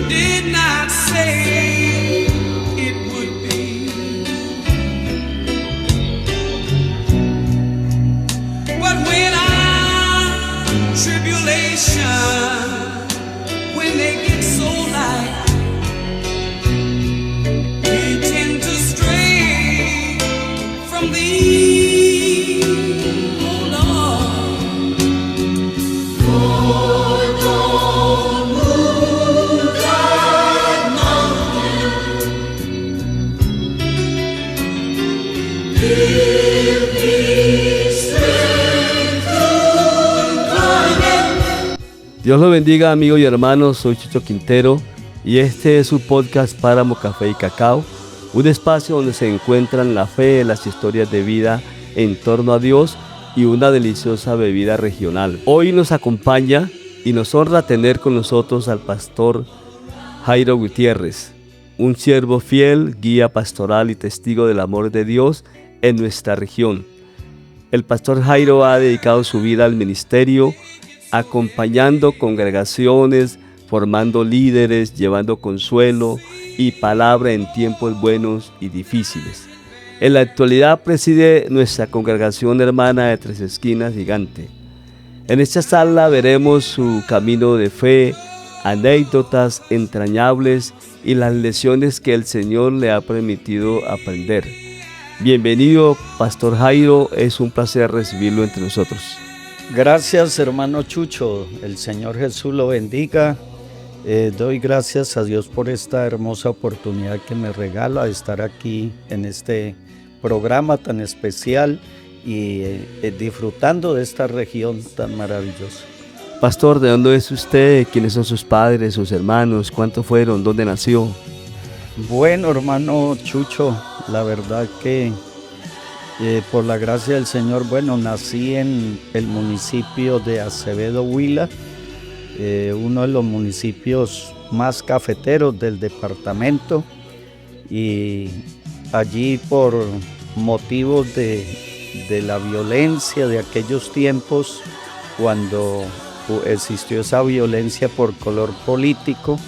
did not say it would be. But when our tribulation, when they get so light, we tend to stray from thee, oh Lord. Lord, don't move that mountain. Give me strength to climb it. Dios lo bendiga, amigos y hermanos. Soy Chucho Quintero y este es su podcast Páramo Café y Cacao, un espacio donde se encuentran la fe, las historias de vida en torno a Dios y una deliciosa bebida regional. Hoy nos acompaña y nos honra tener con nosotros al pastor Jairo Gutiérrez, un siervo fiel, guía pastoral y testigo del amor de Dios en nuestra región. El pastor Jairo ha dedicado su vida al ministerio, acompañando congregaciones, formando líderes, llevando consuelo y palabra en tiempos buenos y difíciles. En la actualidad preside nuestra congregación hermana de Tres Esquinas Gigante. En esta sala veremos su camino de fe, anécdotas entrañables y las lecciones que el Señor le ha permitido aprender. Bienvenido, Pastor Jairo, es un placer recibirlo entre nosotros. Gracias, hermano Chucho, el Señor Jesús lo bendiga. Doy gracias a Dios por esta hermosa oportunidad que me regala de estar aquí en este programa tan especial y disfrutando de esta región tan maravillosa. Pastor, ¿de dónde es usted? ¿Quiénes son sus padres, sus hermanos? ¿Cuántos fueron? ¿Dónde nació? Bueno, hermano Chucho, la verdad que por la gracia del Señor, nací en el municipio de Acevedo, Huila, uno de los municipios más cafeteros del departamento, y allí por motivos de la violencia de aquellos tiempos, cuando existió esa violencia por color político,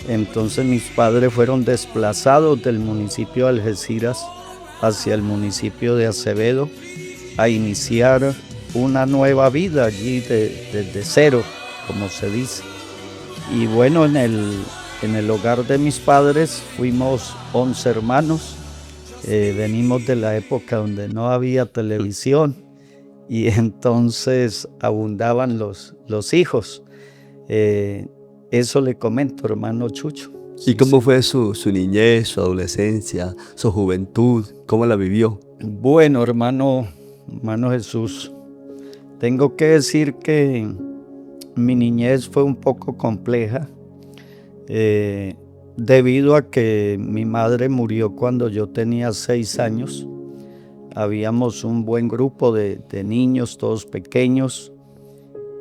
entonces mis padres fueron desplazados del municipio de Algeciras hacia el municipio de Acevedo a iniciar una nueva vida allí desde cero, como se dice. Y bueno, en el hogar de mis padres fuimos 11 hermanos. Venimos de la época donde no había televisión y entonces abundaban los hijos. Eso le comento, hermano Chucho. ¿Y cómo fue su niñez, su adolescencia, su juventud? ¿Cómo la vivió? Bueno, hermano Jesús, tengo que decir que mi niñez fue un poco compleja, debido a que mi madre murió cuando yo tenía 6 años. Habíamos un buen grupo de niños, todos pequeños,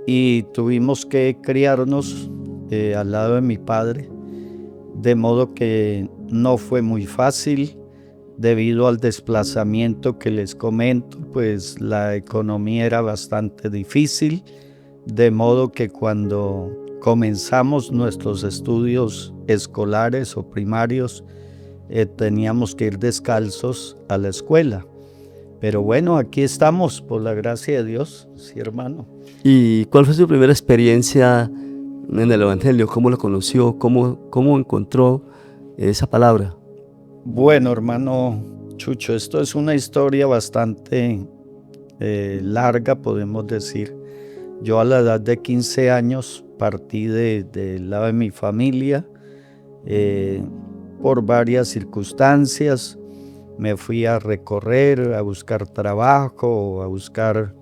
y tuvimos que criarnos al lado de mi padre. De modo que no fue muy fácil debido al desplazamiento que les comento, pues la economía era bastante difícil, de modo que cuando comenzamos nuestros estudios escolares o primarios, teníamos que ir descalzos a la escuela. Pero bueno, aquí estamos por la gracia de Dios, sí, hermano. ¿Y cuál fue su primera experiencia en el Evangelio? ¿Cómo lo conoció? ¿Cómo encontró esa palabra? Bueno, hermano Chucho, esto es una historia bastante larga, podemos decir. Yo a la edad de 15 años partí del lado de mi familia por varias circunstancias. Me fui a recorrer, a buscar trabajo, a buscar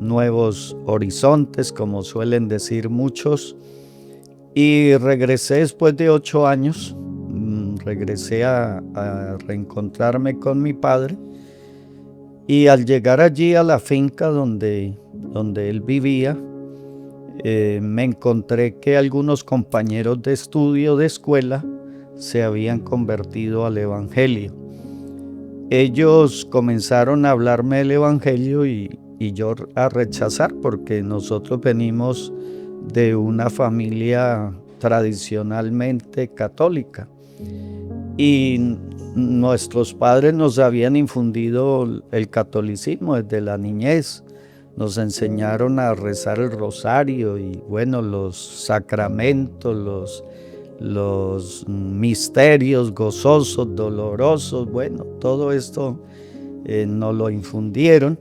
nuevos horizontes, como suelen decir muchos. Y regresé después de 8 años, regresé a reencontrarme con mi padre, y al llegar allí a la finca donde él vivía, me encontré que algunos compañeros de estudio de escuela se habían convertido al Evangelio. Ellos comenzaron a hablarme del Evangelio y yo a rechazar, porque nosotros venimos de una familia tradicionalmente católica. Y nuestros padres nos habían infundido el catolicismo desde la niñez. Nos enseñaron a rezar el rosario y bueno, los sacramentos, los misterios gozosos, dolorosos, bueno, todo esto nos lo infundieron.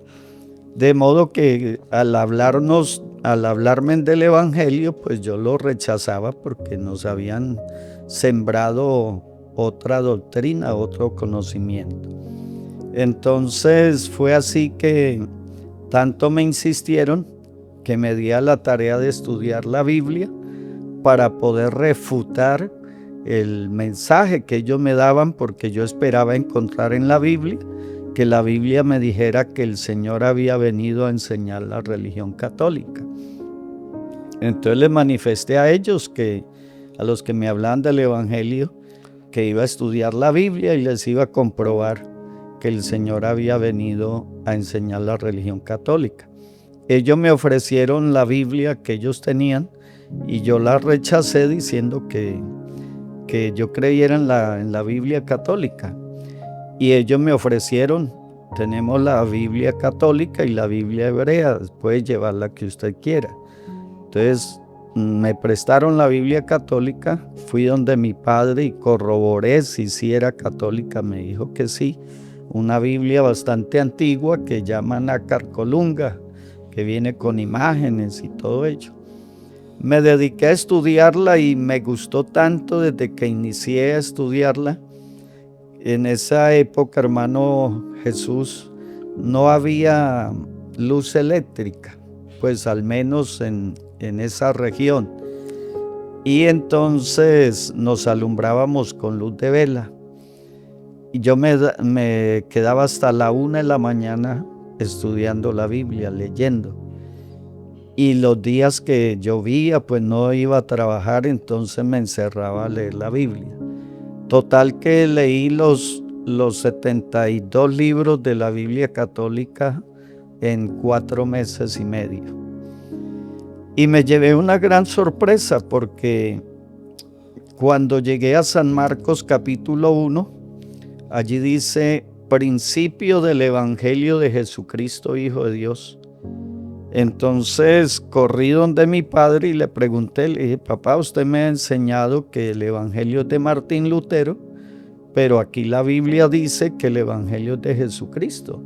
De modo que al hablarme del Evangelio, pues yo lo rechazaba porque nos habían sembrado otra doctrina, otro conocimiento. Entonces fue así que tanto me insistieron que me di a la tarea de estudiar la Biblia para poder refutar el mensaje que ellos me daban, porque yo esperaba encontrar en la Biblia que la Biblia me dijera que el Señor había venido a enseñar la religión católica. Entonces les manifesté a ellos, a los que me hablaban del Evangelio, que iba a estudiar la Biblia y les iba a comprobar que el Señor había venido a enseñar la religión católica. Ellos me ofrecieron la Biblia que ellos tenían y yo la rechacé diciendo que yo creyera en la Biblia católica. Y ellos me ofrecieron, tenemos la Biblia católica y la Biblia hebrea, puede llevar la que usted quiera. Entonces me prestaron la Biblia católica, fui donde mi padre y corroboré si sí era católica, me dijo que sí. Una Biblia bastante antigua que llaman Nácar Colunga, que viene con imágenes y todo ello. Me dediqué a estudiarla y me gustó tanto desde que inicié a estudiarla. En esa época, hermano Jesús, no había luz eléctrica, pues al menos en esa región. Y entonces nos alumbrábamos con luz de vela. Y yo me quedaba hasta la 1 de la mañana estudiando la Biblia, leyendo. Y los días que llovía, pues no iba a trabajar, entonces me encerraba a leer la Biblia. Total que leí los 72 libros de la Biblia católica en 4 meses y medio. Y me llevé una gran sorpresa porque cuando llegué a San Marcos capítulo 1, allí dice, principio del Evangelio de Jesucristo, Hijo de Dios. Entonces corrí donde mi padre y le pregunté, le dije, papá, usted me ha enseñado que el Evangelio es de Martín Lutero, pero aquí la Biblia dice que el Evangelio es de Jesucristo.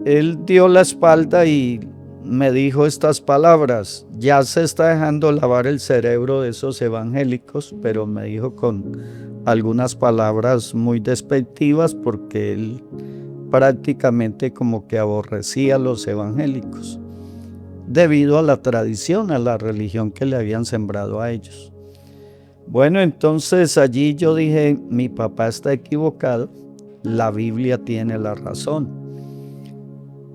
Él dio la espalda y me dijo estas palabras, ya se está dejando lavar el cerebro de esos evangélicos, pero me dijo con algunas palabras muy despectivas porque él prácticamente como que aborrecía a los evangélicos debido a la tradición, a la religión que le habían sembrado a ellos. Bueno, entonces allí yo dije, mi papá está equivocado, la Biblia tiene la razón.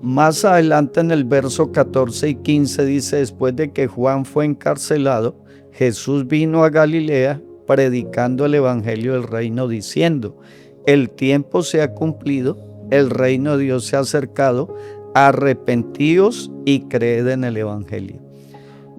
Más adelante en el verso 14 y 15 dice, después de que Juan fue encarcelado, Jesús vino a Galilea predicando el evangelio del reino diciendo, el tiempo se ha cumplido, el reino de Dios se ha acercado, arrepentíos y creed en el evangelio.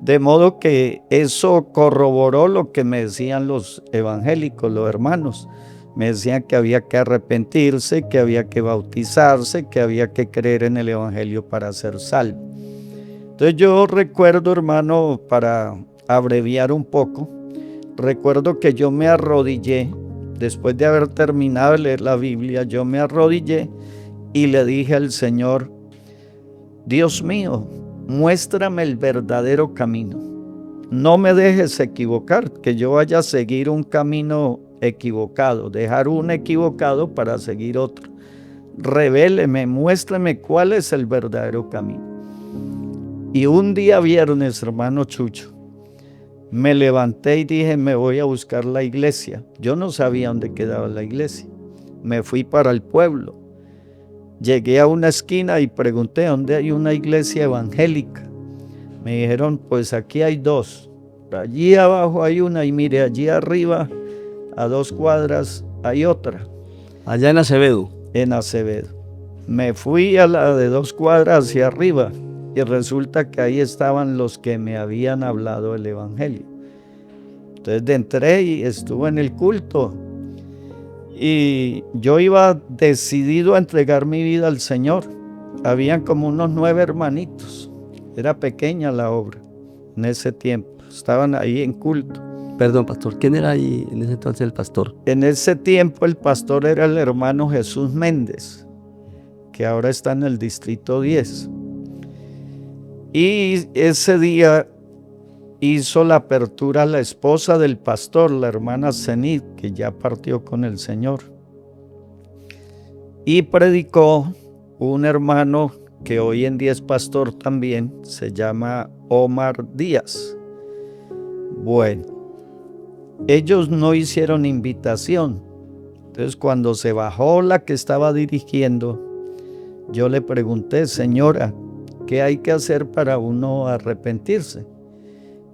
De modo que eso corroboró lo que me decían los evangélicos, los hermanos. Me decían que había que arrepentirse, que había que bautizarse, que había que creer en el evangelio para ser salvo. Entonces yo recuerdo, hermano, para abreviar un poco, recuerdo que yo me arrodillé, después de haber terminado de leer la Biblia, yo me arrodillé y le dije al Señor, Dios mío, muéstrame el verdadero camino. No me dejes equivocar, que yo vaya a seguir un camino equivocado, dejar un equivocado para seguir otro. Revéleme, muéstrame cuál es el verdadero camino. Y un día viernes, hermano Chucho, me levanté y dije, me voy a buscar la iglesia. Yo no sabía dónde quedaba la iglesia. Me fui para el pueblo. Llegué a una esquina y pregunté, ¿dónde hay una iglesia evangélica? Me dijeron, pues aquí hay 2. Allí abajo hay una y mire, allí arriba, a 2 cuadras, hay otra. Allá en Acevedo. En Acevedo. Me fui a la de 2 cuadras hacia arriba y resulta que ahí estaban los que me habían hablado del evangelio. Entonces entré y estuve en el culto. Y yo iba decidido a entregar mi vida al Señor. Habían como unos 9 hermanitos. Era pequeña la obra en ese tiempo. Estaban ahí en culto. Perdón, pastor, ¿quién era ahí en ese entonces el pastor? En ese tiempo el pastor era el hermano Jesús Méndez, que ahora está en el distrito 10. Y ese día hizo la apertura la esposa del pastor, la hermana Zenit, que ya partió con el Señor. Y predicó un hermano que hoy en día es pastor también, se llama Omar Díaz. Bueno, ellos no hicieron invitación. Entonces cuando se bajó la que estaba dirigiendo, yo le pregunté, señora, ¿qué hay que hacer para uno arrepentirse?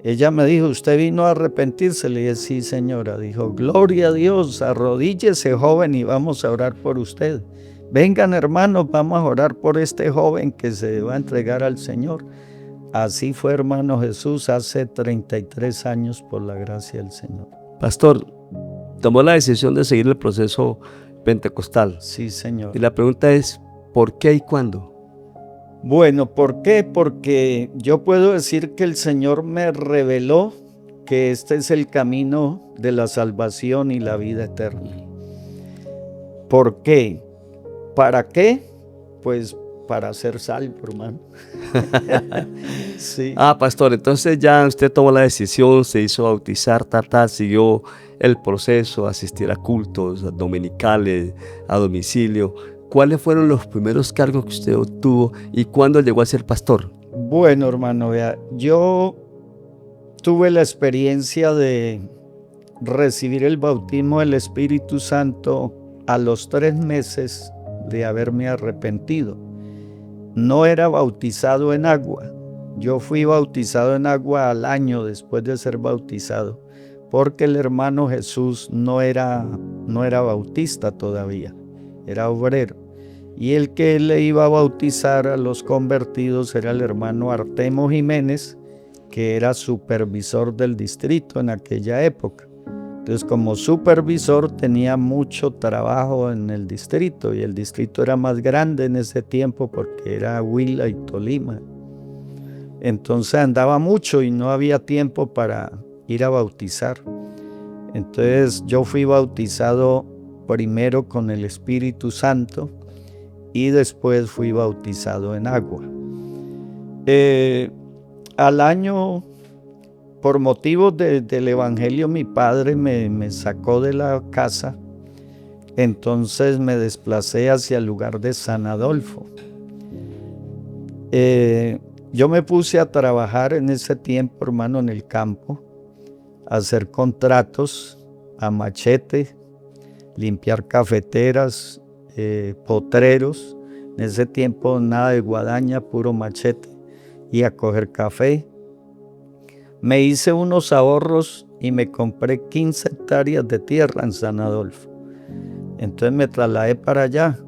Ella me dijo, ¿usted vino a arrepentirse? Le dije, sí, señora. Dijo, gloria a Dios, arrodíllese, joven, y vamos a orar por usted. Vengan, hermanos, vamos a orar por este joven que se va a entregar al Señor. Así fue, hermano Jesús, hace 33 años por la gracia del Señor. Pastor, tomó la decisión de seguir el proceso pentecostal. Sí, señor. Y la pregunta es, ¿por qué y cuándo? Bueno, ¿por qué? Porque yo puedo decir que el Señor me reveló que este es el camino de la salvación y la vida eterna. ¿Por qué? ¿Para qué? Pues para ser salvo, hermano. Sí. Pastor, entonces ya usted tomó la decisión, se hizo bautizar, siguió el proceso, asistir a cultos, a dominicales, a domicilio. ¿Cuáles fueron los primeros cargos que usted obtuvo y cuándo llegó a ser pastor? Bueno, hermano, vea, yo tuve la experiencia de recibir el bautismo del Espíritu Santo a los 3 meses de haberme arrepentido. No era bautizado en agua. Yo fui bautizado en agua al año después de ser bautizado, porque el hermano Jesús no era bautista todavía, era obrero. Y el que le iba a bautizar a los convertidos era el hermano Artemo Jiménez, que era supervisor del distrito en aquella época. Entonces, como supervisor tenía mucho trabajo en el distrito, y el distrito era más grande en ese tiempo porque era Huila y Tolima. Entonces andaba mucho y no había tiempo para ir a bautizar. Entonces yo fui bautizado primero con el Espíritu Santo y después fui bautizado en agua. Al año, por motivos del Evangelio, mi padre me sacó de la casa. Entonces me desplacé hacia el lugar de San Adolfo. Yo me puse a trabajar en ese tiempo, hermano, en el campo, a hacer contratos a machete, limpiar cafeteras, potreros. En ese tiempo nada de guadaña, puro machete, y a coger café. Me hice unos ahorros y me compré 15 hectáreas de tierra en San Adolfo. Entonces me trasladé para allá.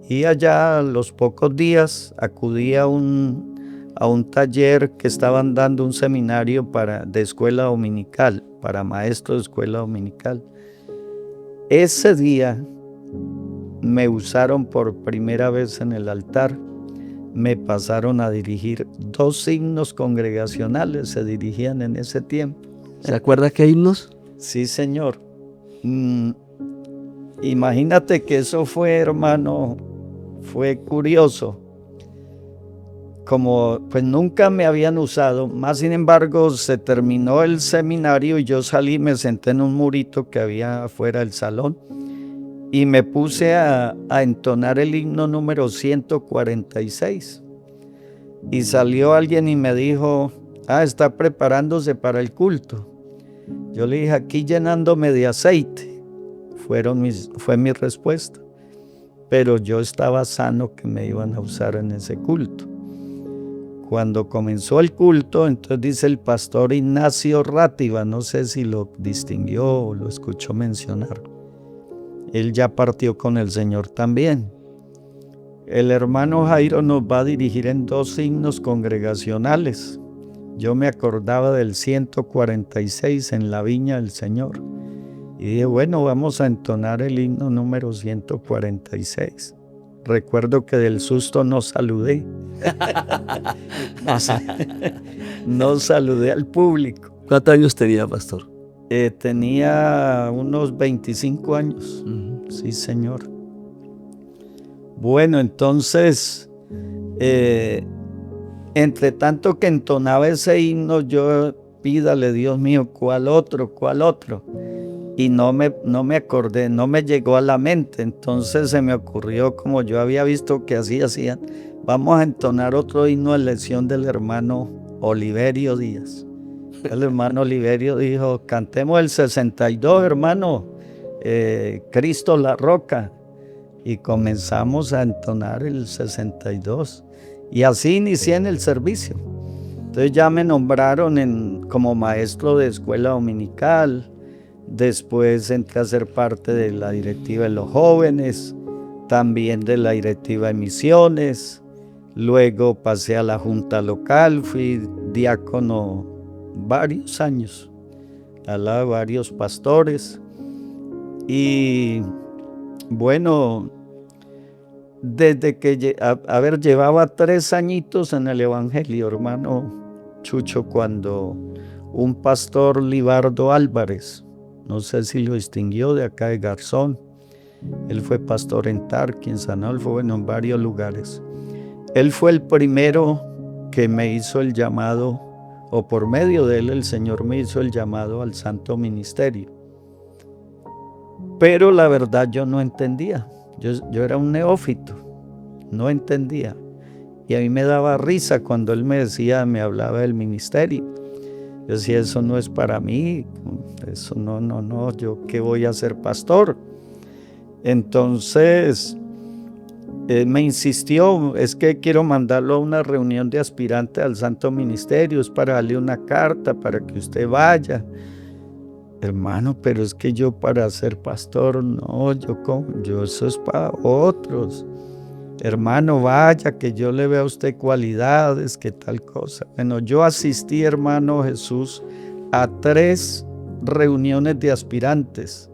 Y allá a los pocos días acudí a un taller que estaban dando un seminario de escuela dominical, para maestros de escuela dominical. Ese día me usaron por primera vez en el altar. Me pasaron a dirigir 2 himnos congregacionales, se dirigían en ese tiempo. ¿Se acuerda qué himnos? Sí, señor. Imagínate que eso fue, hermano, fue curioso. Como pues nunca me habían usado, más sin embargo se terminó el seminario y yo salí, me senté en un murito que había afuera del salón y me puse a entonar el himno número 146. Y salió alguien y me dijo, está preparándose para el culto. Yo le dije, aquí llenándome de aceite. Fue mi respuesta. Pero yo estaba sano que me iban a usar en ese culto. Cuando comenzó el culto, entonces dice el pastor Ignacio Rátiva, no sé si lo distinguió o lo escuchó mencionar. Él ya partió con el Señor también. El hermano Jairo nos va a dirigir en 2 himnos congregacionales. yo me acordaba del 146 en la viña del Señor. Y dije, bueno, vamos a entonar el himno número 146. Recuerdo que del susto no saludé. No saludé al público. ¿Cuántos años tenía, pastor? Tenía unos 25 años. Sí, señor. Bueno, entonces, entre tanto que entonaba ese himno, yo pídale, Dios mío, ¿cuál otro? ¿Cuál otro? Y no me acordé, no me llegó a la mente. Entonces se me ocurrió, como yo había visto que así hacían, vamos a entonar otro himno de lección del hermano Oliverio Díaz. El hermano Oliverio dijo, cantemos el 62, hermano, Cristo la roca. Y comenzamos a entonar el 62. Y así inicié en el servicio. Entonces ya me nombraron como maestro de escuela dominical. Después entré a ser parte de la directiva de los jóvenes, también de la directiva de misiones. Luego pasé a la junta local, fui diácono varios años, al lado de varios pastores. Y bueno, desde que, llevaba 3 añitos en el evangelio, hermano Chucho, cuando un pastor, Libardo Álvarez, no sé si lo distinguió, de acá de Garzón. Él fue pastor en Tarqui, en San Adolfo, bueno, en varios lugares. Él fue el primero que me hizo el llamado, o por medio de él el Señor me hizo el llamado al santo ministerio. Pero la verdad yo no entendía. Yo era un neófito, no entendía. Y a mí me daba risa cuando él me hablaba del ministerio. Yo decía, eso no es para mí, eso no, yo qué voy a ser pastor. Entonces, me insistió, es que quiero mandarlo a una reunión de aspirantes al Santo Ministerio, es para darle una carta, para que usted vaya. Hermano, pero es que yo para ser pastor, no, yo eso es para otros. Hermano, vaya, que yo le vea a usted cualidades, que tal cosa. Bueno, yo asistí, hermano Jesús, a 3 reuniones de aspirantes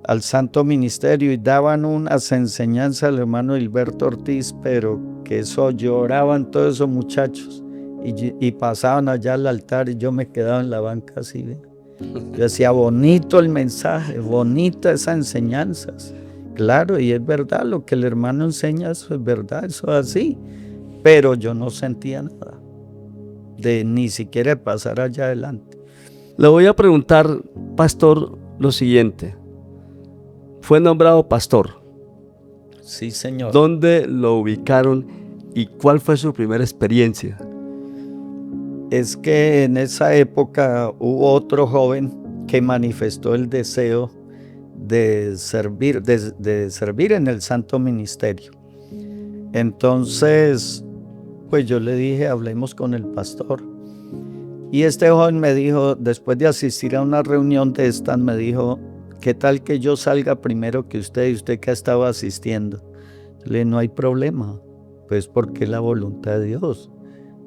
al Santo Ministerio y daban unas enseñanzas al hermano Hilberto Ortiz, pero que eso lloraban todos esos muchachos y pasaban allá al altar y yo me quedaba en la banca así. Yo decía, bonito el mensaje, bonita esas enseñanzas. Claro, y es verdad, lo que el hermano enseña, eso es verdad, eso es así. Pero yo no sentía nada, ni siquiera pasar allá adelante. Le voy a preguntar, pastor, lo siguiente. Fue nombrado pastor. Sí, señor. ¿Dónde lo ubicaron y cuál fue su primera experiencia? Es que en esa época hubo otro joven que manifestó el deseo de servir en el Santo Ministerio. Entonces, pues yo le dije, hablemos con el pastor. Y este joven me dijo, después de asistir a una reunión de estas, me dijo, ¿qué tal que yo salga primero que usted y usted que estaba asistiendo? Le dije, no hay problema, pues porque es la voluntad de Dios.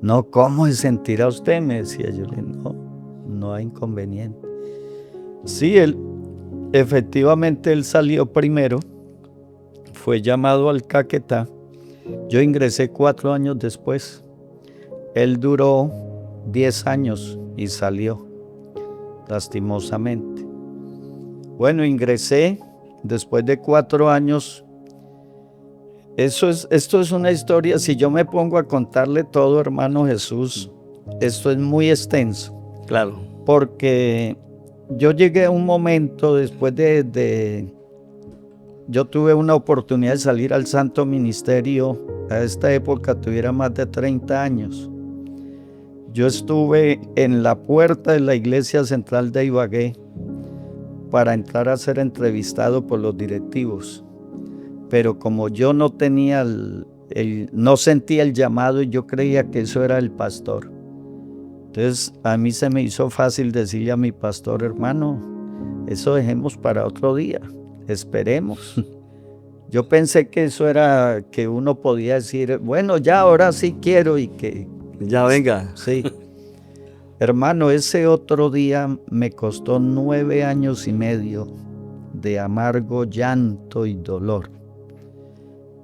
No, ¿cómo se sentirá usted? Me decía yo. Le dije, no hay inconveniente. Sí, efectivamente él salió primero, fue llamado al Caquetá. Yo ingresé 4 años después. Él duró 10 años y salió, lastimosamente. Bueno, ingresé después de 4 años. Esto es una historia, si yo me pongo a contarle todo, hermano Jesús, esto es muy extenso. Claro. Porque yo llegué a un momento después yo tuve una oportunidad de salir al Santo Ministerio. A esta época tuviera más de 30 años. Yo estuve en la puerta de la iglesia central de Ibagué para entrar a ser entrevistado por los directivos. Pero como yo no tenía no sentía el llamado, y yo creía que eso era el pastor. Entonces a mí se me hizo fácil decirle a mi pastor, hermano, eso dejemos para otro día, esperemos. Yo pensé que eso era que uno podía decir, bueno, ya ahora sí quiero y que... Ya venga. Sí. Hermano, ese otro día me costó 9 años y medio de amargo llanto y dolor,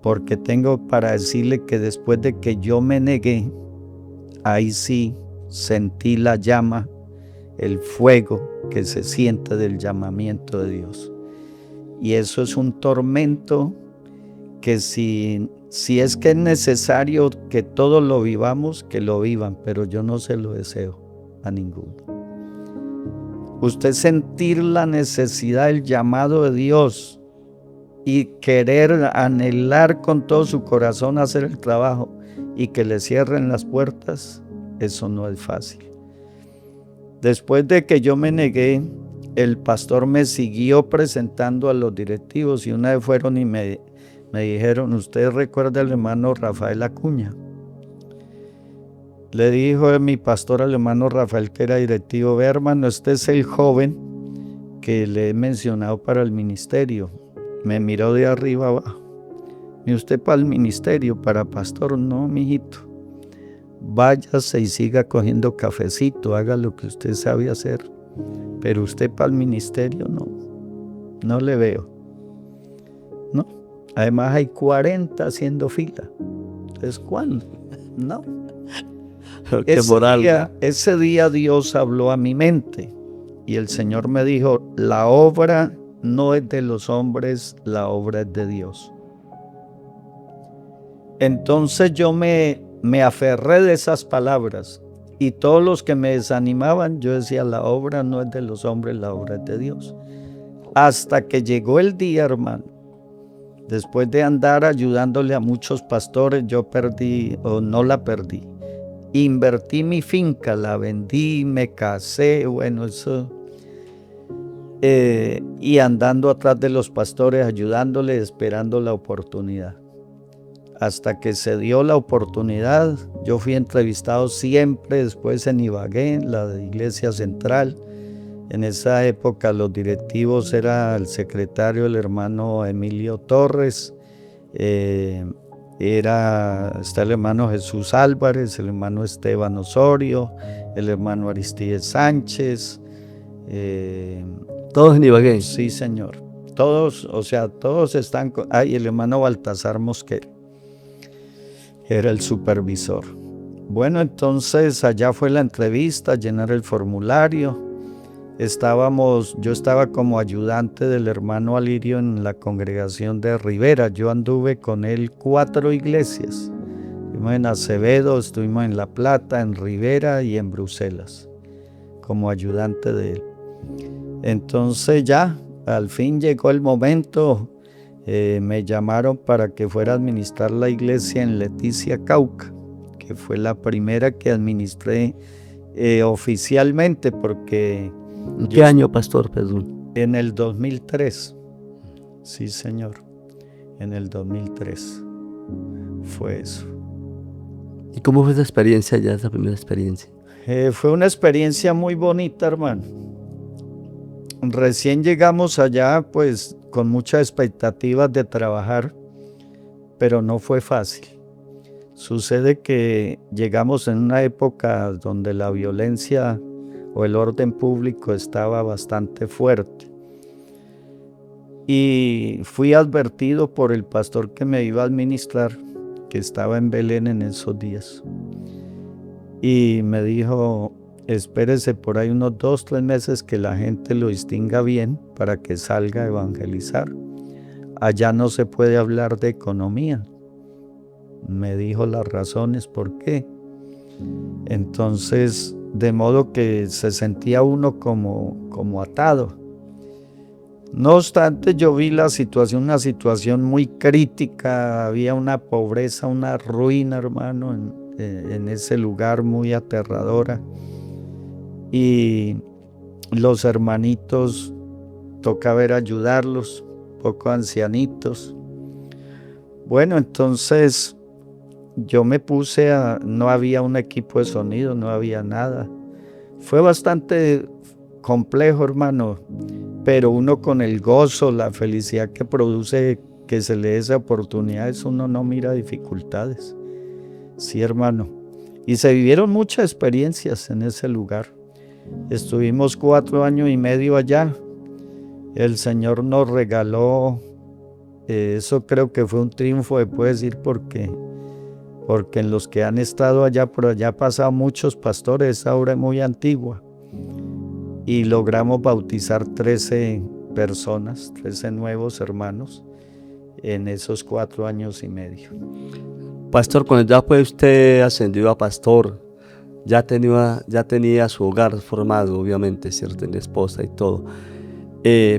porque tengo para decirle que después de que yo me negué, ahí sí sentí la llama, el fuego que se siente del llamamiento de Dios. Y eso es un tormento que si es que es necesario que todos lo vivamos, que lo vivan, pero yo no se lo deseo a ninguno. Usted sentir la necesidad del llamado de Dios y querer anhelar con todo su corazón hacer el trabajo y que le cierren las puertas, eso no es fácil. Después de que yo me negué, el pastor me siguió presentando a los directivos y una vez fueron y me dijeron, ¿usted recuerda al hermano Rafael Acuña? Le dijo mi pastor al hermano Rafael, que era directivo, ve hermano, este es el joven que le he mencionado para el ministerio. Me miró de arriba abajo. ¿Y usted para el ministerio, para pastor? No, mijito. Váyase y siga cogiendo cafecito, haga lo que usted sabe hacer. Pero usted para el ministerio no le veo. No. Además hay 40 haciendo fila. Entonces, ¿cuándo? No. Qué moral. Ese día Dios habló a mi mente y el Señor me dijo, la obra no es de los hombres, la obra es de Dios. Entonces yo me aferré de esas palabras y todos los que me desanimaban, yo decía, la obra no es de los hombres, la obra es de Dios. Hasta que llegó el día, hermano, después de andar ayudándole a muchos pastores, yo perdí, o no la perdí. Invertí mi finca, la vendí, me casé, bueno, eso. Y andando atrás de los pastores, ayudándoles, esperando la oportunidad. Hasta que se dio la oportunidad, yo fui entrevistado siempre, después en Ibagué, la Iglesia Central. En esa época los directivos era el secretario, el hermano Emilio Torres, está el hermano Jesús Álvarez, el hermano Esteban Osorio, el hermano Aristides Sánchez. ¿Todos en Ibagué? Sí, señor. Todos, todos están. Y el hermano Baltasar Mosquera era el supervisor. Bueno, entonces allá fue la entrevista, llenar el formulario. Yo estaba como ayudante del hermano Alirio en la congregación de Rivera. Yo anduve con él 4 iglesias. Estuvimos en Acevedo, estuvimos en La Plata, en Rivera y en Bruselas, como ayudante de él. Entonces ya, al fin llegó el momento, me llamaron para que fuera a administrar la iglesia en Leticia, Cauca, que fue la primera que administré oficialmente, porque... ¿En qué año, pastor? Perdón. En el 2003. Sí, señor. En el 2003 fue eso. ¿Y cómo fue esa experiencia ya, esa primera experiencia? Fue una experiencia muy bonita, hermano. Recién llegamos allá, pues, con muchas expectativas de trabajar, pero no fue fácil. Sucede que llegamos en una época donde la violencia o el orden público estaba bastante fuerte. Y fui advertido por el pastor que me iba a administrar, que estaba en Belén en esos días. Y me dijo, espérese por ahí unos 2-3 meses que la gente lo distinga bien para que salga a evangelizar. Allá no se puede hablar de economía. Me dijo las razones por qué. Entonces, de modo que se sentía uno como atado. No obstante, yo vi una situación muy crítica, había una pobreza, una ruina, hermano, en ese lugar muy aterradora. Y los hermanitos, tocaba ayudarlos, poco ancianitos. Bueno, entonces yo me puse no había un equipo de sonido, no había nada. Fue bastante complejo, hermano, pero uno con el gozo, la felicidad que produce que se le dé esa oportunidad, uno no mira dificultades. Sí, hermano. Y se vivieron muchas experiencias en ese lugar. Estuvimos 4 años y medio allá. El Señor nos regaló, eso creo que fue un triunfo, se puede decir, porque en los que han estado allá, por allá han pasado muchos pastores, esa obra es muy antigua. Y logramos bautizar 13 personas, 13 nuevos hermanos en esos 4 años y medio. Pastor, cuando ya fue usted ascendido a pastor, ya tenía su hogar formado, obviamente, ¿cierto? Tenía esposa y todo.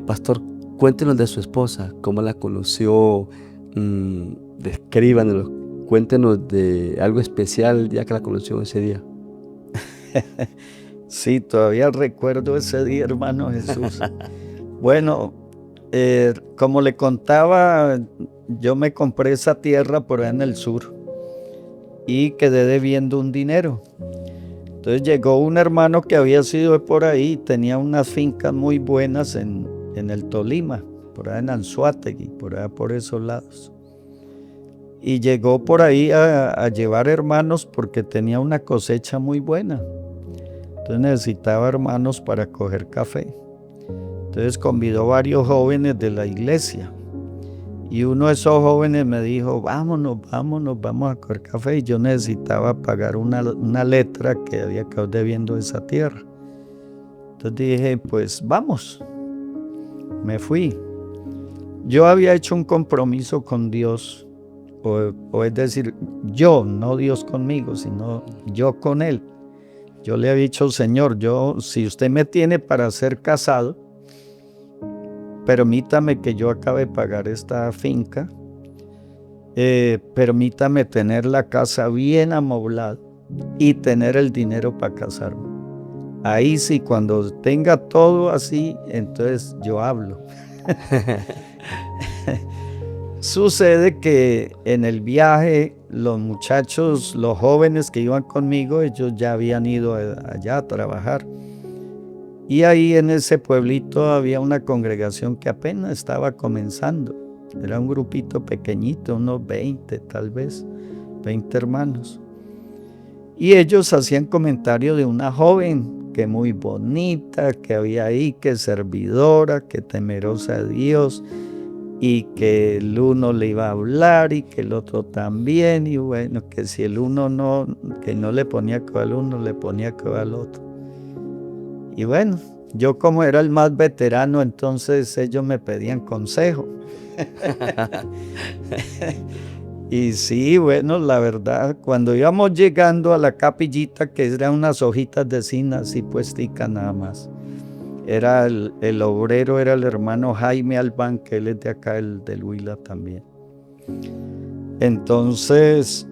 Pastor, cuéntenos de su esposa, cómo la conoció, descríbanos, cuéntenos de algo especial ya que la conoció ese día. Sí, todavía recuerdo ese día, hermano Jesús. Bueno, como le contaba, yo me compré esa tierra por allá en el sur y quedé debiendo un dinero. Entonces llegó un hermano que había sido de por ahí, tenía unas fincas muy buenas en el Tolima, por allá en Anzoátegui, por allá por esos lados. Y llegó por ahí a llevar hermanos porque tenía una cosecha muy buena. Entonces necesitaba hermanos para coger café. Entonces convidó varios jóvenes de la iglesia. Y uno de esos jóvenes me dijo, vámonos, vamos a coger café. Y yo necesitaba pagar una letra que había quedado debiendo esa tierra. Entonces dije, pues vamos. Me fui. Yo había hecho un compromiso con Dios, o es decir, yo, no Dios conmigo, sino yo con Él. Yo le había dicho, Señor, si usted me tiene para ser casado, permítame que yo acabe de pagar esta finca, permítame tener la casa bien amoblada y tener el dinero para casarme. Ahí sí, cuando tenga todo así, entonces yo hablo. Sucede que en el viaje los muchachos, los jóvenes que iban conmigo, ellos ya habían ido allá a trabajar. Y ahí en ese pueblito había una congregación que apenas estaba comenzando. Era un grupito pequeñito, unos 20 tal vez, 20 hermanos. Y ellos hacían comentario de una joven que muy bonita, que había ahí, que servidora, que temerosa de Dios, y que el uno le iba a hablar y que el otro también, y bueno, que si el uno que no le ponía que al uno, le ponía que al otro. Y bueno, yo como era el más veterano, entonces ellos me pedían consejo. Y sí, bueno, la verdad, cuando íbamos llegando a la capillita, que eran unas hojitas de zinc así puesticas nada más, era el obrero, era el hermano Jaime Albán, que él es de acá, el del Huila también. Entonces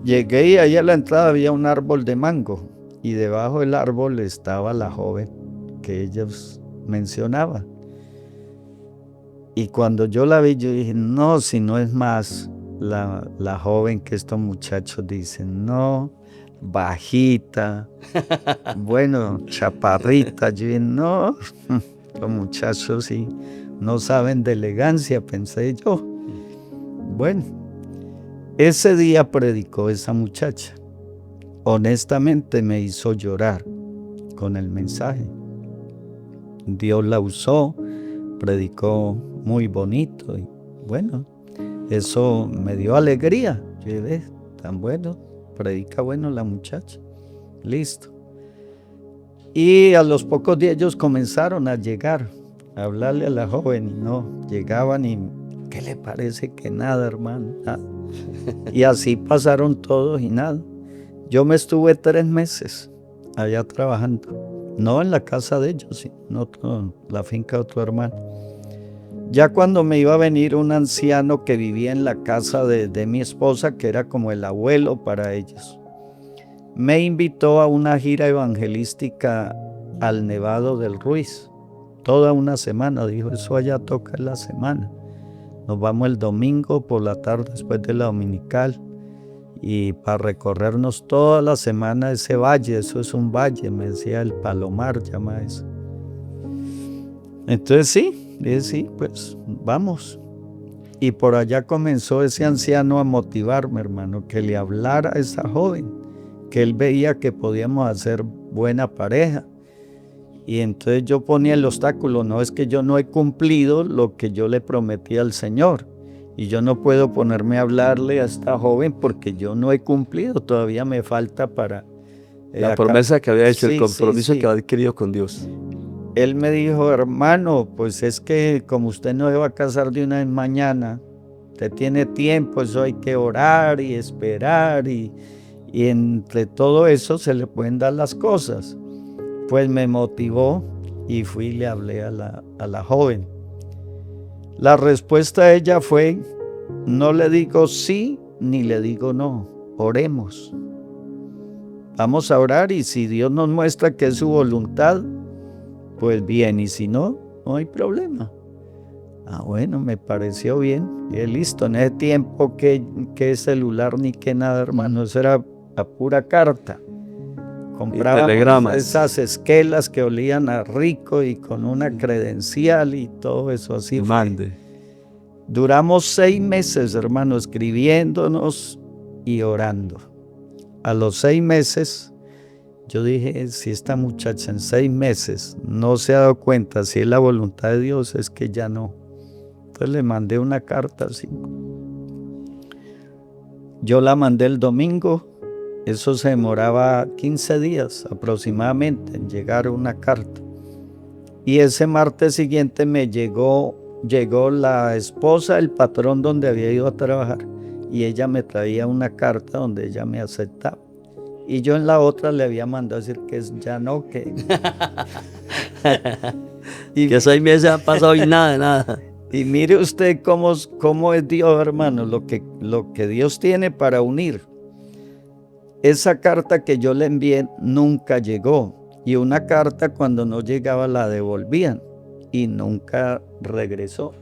llegué y ahí a la entrada había un árbol de mango y debajo del árbol estaba la joven que ellos mencionaban. Y cuando yo la vi, yo dije, no, si no es más la joven que estos muchachos dicen, no, bajita, bueno, chaparrita. Yo dije, no, los muchachos sí no saben de elegancia, pensé yo. Bueno, ese día predicó esa muchacha. Honestamente me hizo llorar con el mensaje. Dios la usó, predicó muy bonito y bueno, eso me dio alegría. Yo dije, tan bueno, predica bueno la muchacha. Listo. Y a los pocos días ellos comenzaron a llegar, a hablarle a la joven y no, llegaban y ¿qué le parece? Que nada, hermano, nada. Y así pasaron todos y nada. Yo me estuve 3 meses allá trabajando, no en la casa de ellos, sino en la finca de otro hermano. Ya cuando me iba a venir un anciano que vivía en la casa de mi esposa, que era como el abuelo para ellos, me invitó a una gira evangelística al Nevado del Ruiz, toda una semana. Dijo, eso allá toca en la semana. Nos vamos el domingo por la tarde después de la dominical y para recorrernos toda la semana ese valle. Eso es un valle, me decía, el Palomar llama eso. Entonces sí, dije, sí, pues vamos. Y por allá comenzó ese anciano a motivarme, hermano, que le hablara a esa joven, porque él veía que podíamos hacer buena pareja. Y entonces yo ponía el obstáculo, no, es que yo no he cumplido lo que yo le prometí al Señor. Y yo no puedo ponerme a hablarle a esta joven porque yo no he cumplido, todavía me falta para... La promesa que había hecho, el Sí, compromiso sí. que había adquirido con Dios. Él me dijo, hermano, pues es que como usted no se va a casar de una vez mañana, usted tiene tiempo, eso hay que orar y esperar y entre todo eso se le pueden dar las cosas. Pues me motivó y fui y le hablé a la joven. La respuesta de ella fue, no le digo sí ni le digo no, oremos. Vamos a orar y si Dios nos muestra que es su voluntad, pues bien, y si no, no hay problema. Bueno, me pareció bien. Y listo, en ese tiempo que celular ni que nada, hermano, eso era a pura carta. Comprábamos telegramas. esas esquelas que olían a rico y con una credencial y todo eso así. Mande. Duramos 6 meses, hermano, escribiéndonos y orando. A los 6 meses, yo dije, si esta muchacha en 6 meses no se ha dado cuenta si es la voluntad de Dios, es que ya no. Entonces le mandé una carta así. Yo la mandé el domingo, eso se demoraba 15 días aproximadamente en llegar una carta. Y ese martes siguiente me llegó la esposa del patrón donde había ido a trabajar y ella me traía una carta donde ella me aceptaba. Y yo en la otra le había mandado a decir que ya no, que... Y que 6 meses han pasado y nada. Y mire usted cómo es Dios, hermano, lo que Dios tiene para unir. Esa carta que yo le envié nunca llegó. Y una carta cuando no llegaba la devolvían. Y nunca regresó.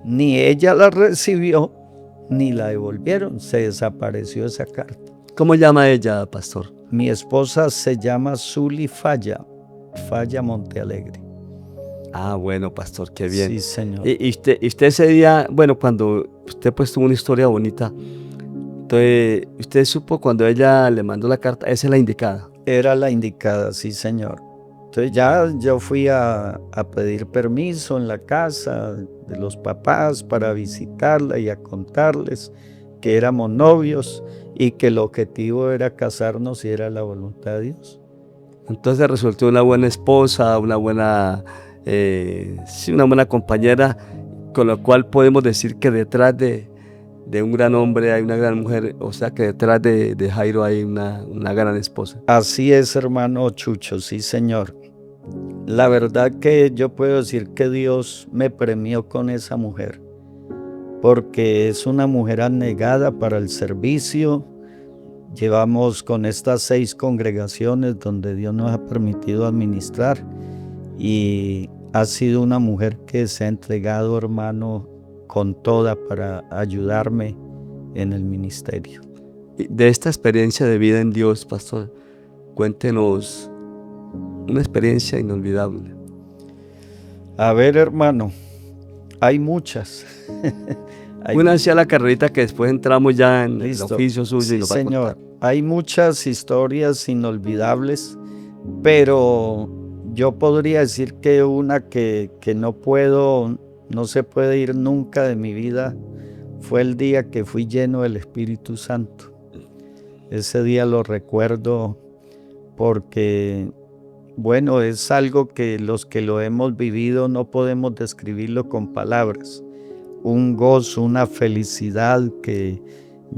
Ni ella la recibió, ni la devolvieron. Se desapareció esa carta. ¿Cómo llama ella, pastor? Mi esposa se llama Zuli Falla Montealegre. Bueno, pastor, qué bien. Sí, señor. Y usted ese día, bueno, cuando usted pues tuvo una historia bonita, entonces usted supo cuando ella le mandó la carta, esa es la indicada. Era la indicada, sí, señor. Entonces ya yo fui a pedir permiso en la casa de los papás para visitarla y a contarles que éramos novios y que el objetivo era casarnos y era la voluntad de Dios. Entonces resultó una buena esposa, una buena compañera, con lo cual podemos decir que detrás de un gran hombre hay una gran mujer, o sea que detrás de Jairo hay una gran esposa. Así es, hermano Chucho, sí, señor. La verdad que yo puedo decir que Dios me premió con esa mujer, porque es una mujer abnegada para el servicio. Llevamos con estas 6 congregaciones donde Dios nos ha permitido administrar y ha sido una mujer que se ha entregado, hermano, con toda para ayudarme en el ministerio. De esta experiencia de vida en Dios, pastor, cuéntenos una experiencia inolvidable. A ver, hermano, hay muchas. Una hacia la carrerita que después entramos ya en el oficio suyo. Sí, y nos va a señor. contar. Hay muchas historias inolvidables, pero yo podría decir que una que no se puede ir nunca de mi vida, fue el día que fui lleno del Espíritu Santo. Ese día lo recuerdo porque, bueno, es algo que los que lo hemos vivido no podemos describirlo con palabras. Un gozo, una felicidad que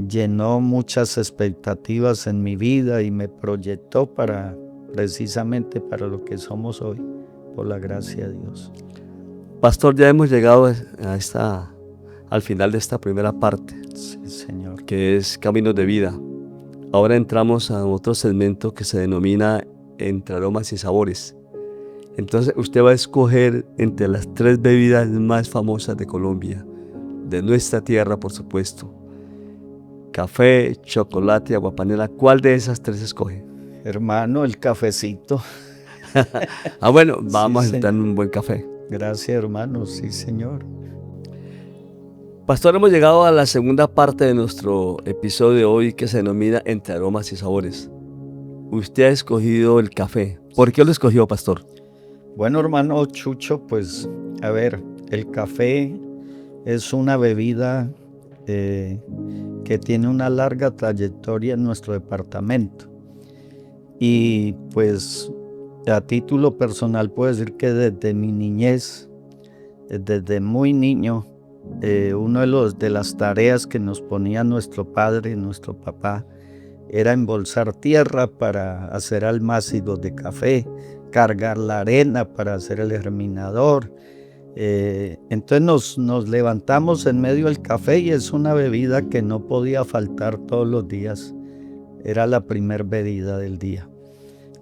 llenó muchas expectativas en mi vida y me proyectó precisamente para lo que somos hoy, por la gracia de Dios. Pastor, ya hemos llegado al final de esta primera parte, Sí, Señor. que es Caminos de Vida. Ahora entramos a otro segmento que se denomina Entre Aromas y Sabores. Entonces usted va a escoger entre las 3 bebidas más famosas de Colombia, de nuestra tierra, por supuesto: café, chocolate, aguapanela. ¿Cuál de esas 3 escoge? Hermano, el cafecito. Bueno, vamos Sí, a entrar en un buen café. Gracias, hermano. Sí, Señor. Pastor, hemos llegado a la segunda parte de nuestro episodio de hoy, que se denomina Entre Aromas y Sabores. usted ha escogido el café. ¿Por qué lo escogió, pastor? Bueno, hermano Chucho, pues a ver, el café es una bebida que tiene una larga trayectoria en nuestro departamento. Y pues a título personal puedo decir que desde mi niñez, desde muy niño, una de las tareas que nos ponía nuestro padre, nuestro papá, era embolsar tierra para hacer almácigos de café, cargar la arena para hacer el germinador. Entonces nos levantamos en medio del café y es una bebida que no podía faltar todos los días. Era la primer bebida del día.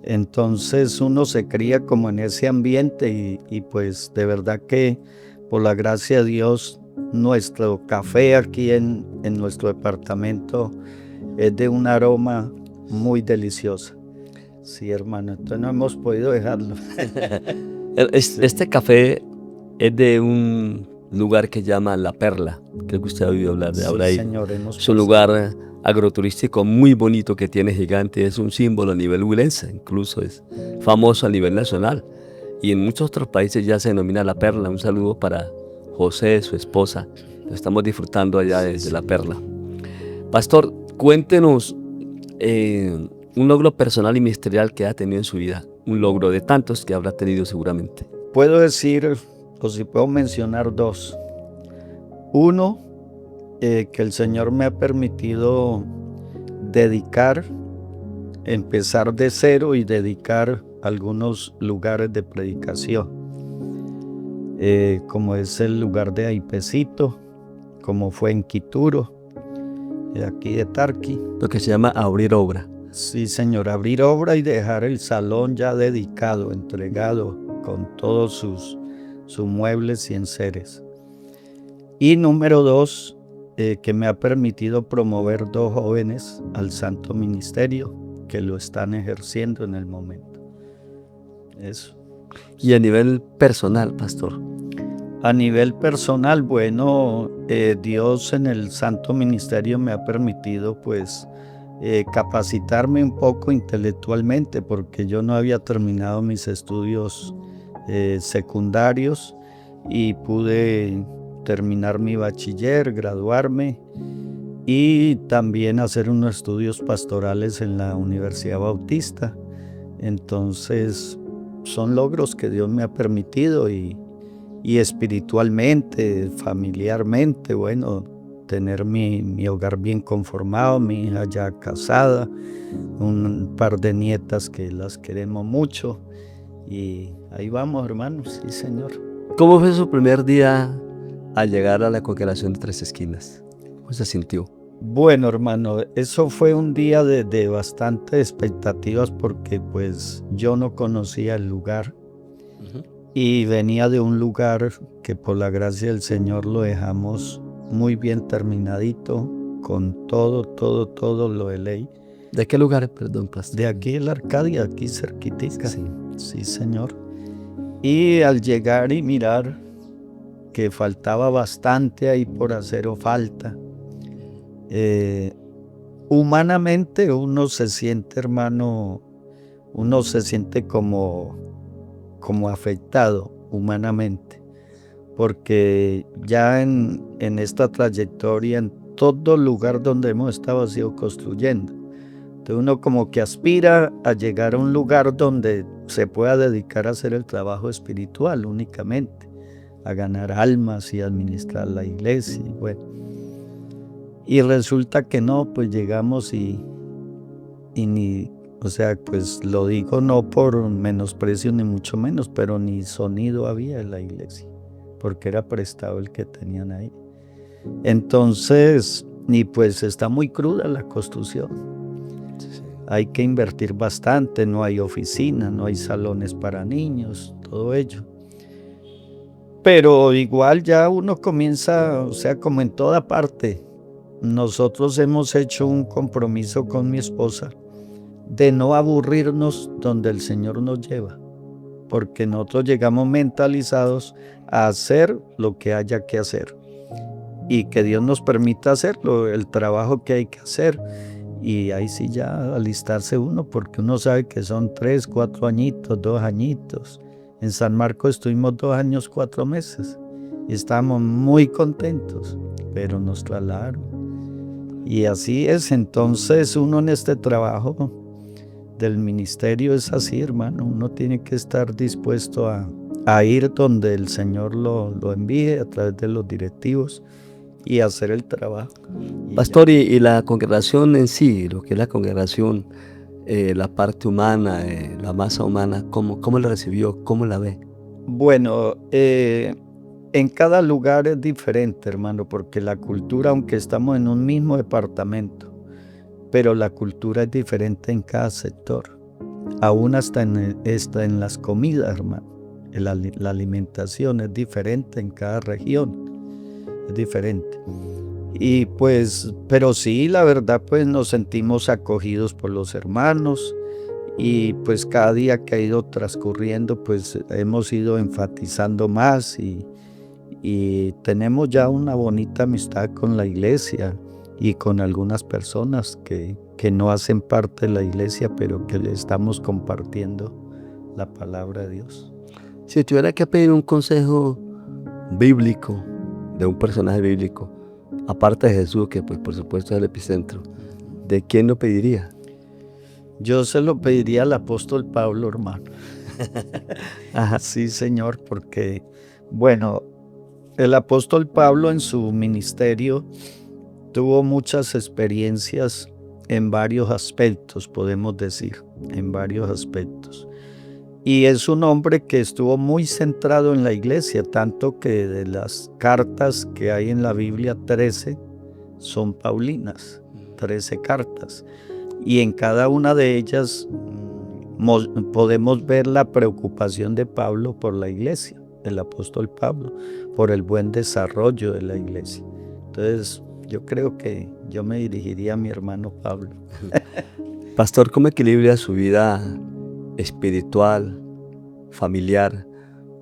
Entonces uno se cría como en ese ambiente y pues de verdad que por la gracia de Dios nuestro café aquí en nuestro departamento es de un aroma muy delicioso. Sí, hermano, entonces no hemos podido dejarlo. Este café es de un lugar que llama La Perla. Creo que usted ha oído hablar de ahora ahí. Señor, Es un lugar agroturístico muy bonito que tiene gigante, es un símbolo a nivel huilense, incluso es famoso a nivel nacional. Y en muchos otros países ya se denomina La Perla. Un saludo para José, su esposa. Lo estamos disfrutando allá desde La Perla. Pastor, cuéntenos un logro personal y ministerial que ha tenido en su vida. Un logro de tantos que habrá tenido seguramente. Puedo decir, o si puedo mencionar dos. Uno, que el Señor me ha permitido empezar de cero y dedicar algunos lugares de predicación, como es el lugar de Aipecito, como fue en Quituro, aquí de Tarqui. Lo que se llama abrir obra. Sí, Señor, abrir obra y dejar el salón ya dedicado, entregado con todos sus muebles y enseres. Y número dos, que me ha permitido promover dos jóvenes al santo ministerio que lo están ejerciendo en el momento. Eso. Y a nivel personal, pastor. A nivel personal, bueno, Dios en el santo ministerio me ha permitido pues capacitarme un poco intelectualmente porque yo no había terminado mis estudios secundarios y pude terminar mi bachiller, graduarme y también hacer unos estudios pastorales en la Universidad Bautista. Entonces son logros que Dios me ha permitido y espiritualmente, familiarmente, bueno, tener mi hogar bien conformado, mi hija ya casada, un par de nietas que las queremos mucho y ahí vamos, hermanos, sí, Señor. ¿Cómo fue su primer día al llegar a la congregación de Tres Esquinas? ¿Cómo se sintió? Bueno, hermano, eso fue un día de bastantes expectativas porque pues yo no conocía el lugar. Y venía de un lugar que por la gracia del Señor lo dejamos muy bien terminadito, con todo lo de ley. ¿De qué lugar, perdón, pastor? De aquí en la Arcadia, aquí cerquitica. Sí, Señor. Y al llegar y mirar que faltaba bastante ahí por hacer o falta, humanamente uno se siente, hermano, uno se siente como afectado humanamente, porque ya en esta trayectoria, en todo lugar donde hemos estado ha sido construyendo. Entonces uno como que aspira a llegar a un lugar donde se pueda dedicar a hacer el trabajo espiritual únicamente, a ganar almas y administrar la iglesia. Y resulta que no, pues llegamos y ni... O sea, pues lo digo no por menosprecio ni mucho menos, pero ni sonido había en la iglesia, porque era prestado el que tenían ahí. Entonces, y pues está muy cruda la construcción. Hay que invertir bastante, no hay oficina, no hay salones para niños, todo ello. Pero igual ya uno comienza, o sea, como en toda parte. Nosotros hemos hecho un compromiso con mi esposa de no aburrirnos donde el Señor nos lleva, porque nosotros llegamos mentalizados a hacer lo que haya que hacer y que Dios nos permita hacerlo, el trabajo que hay que hacer. Y ahí sí ya alistarse uno, porque uno sabe que son 3, 4 añitos, 2 añitos. En San Marcos estuvimos 2 años, 4 meses y estábamos muy contentos, pero nos trasladaron. Y así es, entonces uno en este trabajo del ministerio es así, hermano. Uno tiene que estar dispuesto a ir donde el Señor lo envíe a través de los directivos y hacer el trabajo. Pastor, y la congregación en sí, lo que es la congregación, la parte humana, la masa humana, ¿cómo la recibió? ¿Cómo la ve? Bueno, en cada lugar es diferente, hermano, porque la cultura, aunque estamos en un mismo departamento, pero la cultura es diferente en cada sector. Aún hasta en las comidas, hermano. La alimentación es diferente en cada región, es diferente. Y pues, pero sí, la verdad, pues nos sentimos acogidos por los hermanos y pues cada día que ha ido transcurriendo, pues hemos ido enfatizando más y tenemos ya una bonita amistad con la iglesia y con algunas personas que no hacen parte de la iglesia, pero que le estamos compartiendo la palabra de Dios. Si tuviera que pedir un consejo bíblico de un personaje bíblico, aparte de Jesús, que pues por supuesto es el epicentro, ¿de quién lo pediría? Yo se lo pediría al apóstol Pablo, hermano. Ajá. Sí, Señor, porque, bueno, el apóstol Pablo en su ministerio tuvo muchas experiencias en varios aspectos, podemos decir, en varios aspectos. Y es un hombre que estuvo muy centrado en la iglesia, tanto que de las cartas que hay en la Biblia, 13 son paulinas, 13 cartas. Y en cada una de ellas podemos ver la preocupación de Pablo por la iglesia, del apóstol Pablo, por el buen desarrollo de la iglesia. Entonces, yo creo que yo me dirigiría a mi hermano Pablo. Pastor, ¿cómo equilibra su vida espiritual, familiar,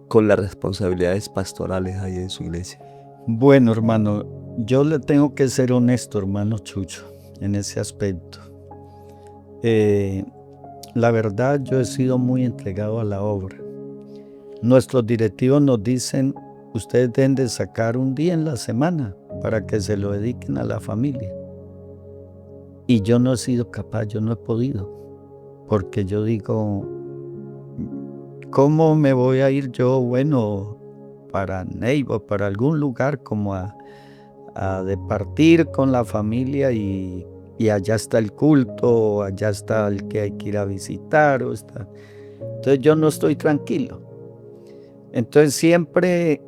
con las responsabilidades pastorales ahí en su iglesia? Bueno, hermano, yo le tengo que ser honesto, hermano Chucho, en ese aspecto. La verdad, yo he sido muy entregado a la obra. Nuestros directivos nos dicen, ustedes deben de sacar un día en la semana para que se lo dediquen a la familia. Y yo no he sido capaz, yo no he podido, porque yo digo, ¿cómo me voy a ir yo, bueno, para Neiva, para algún lugar como a departir con la familia y allá está el culto, allá está el que hay que ir a visitar? Entonces yo no estoy tranquilo. Entonces siempre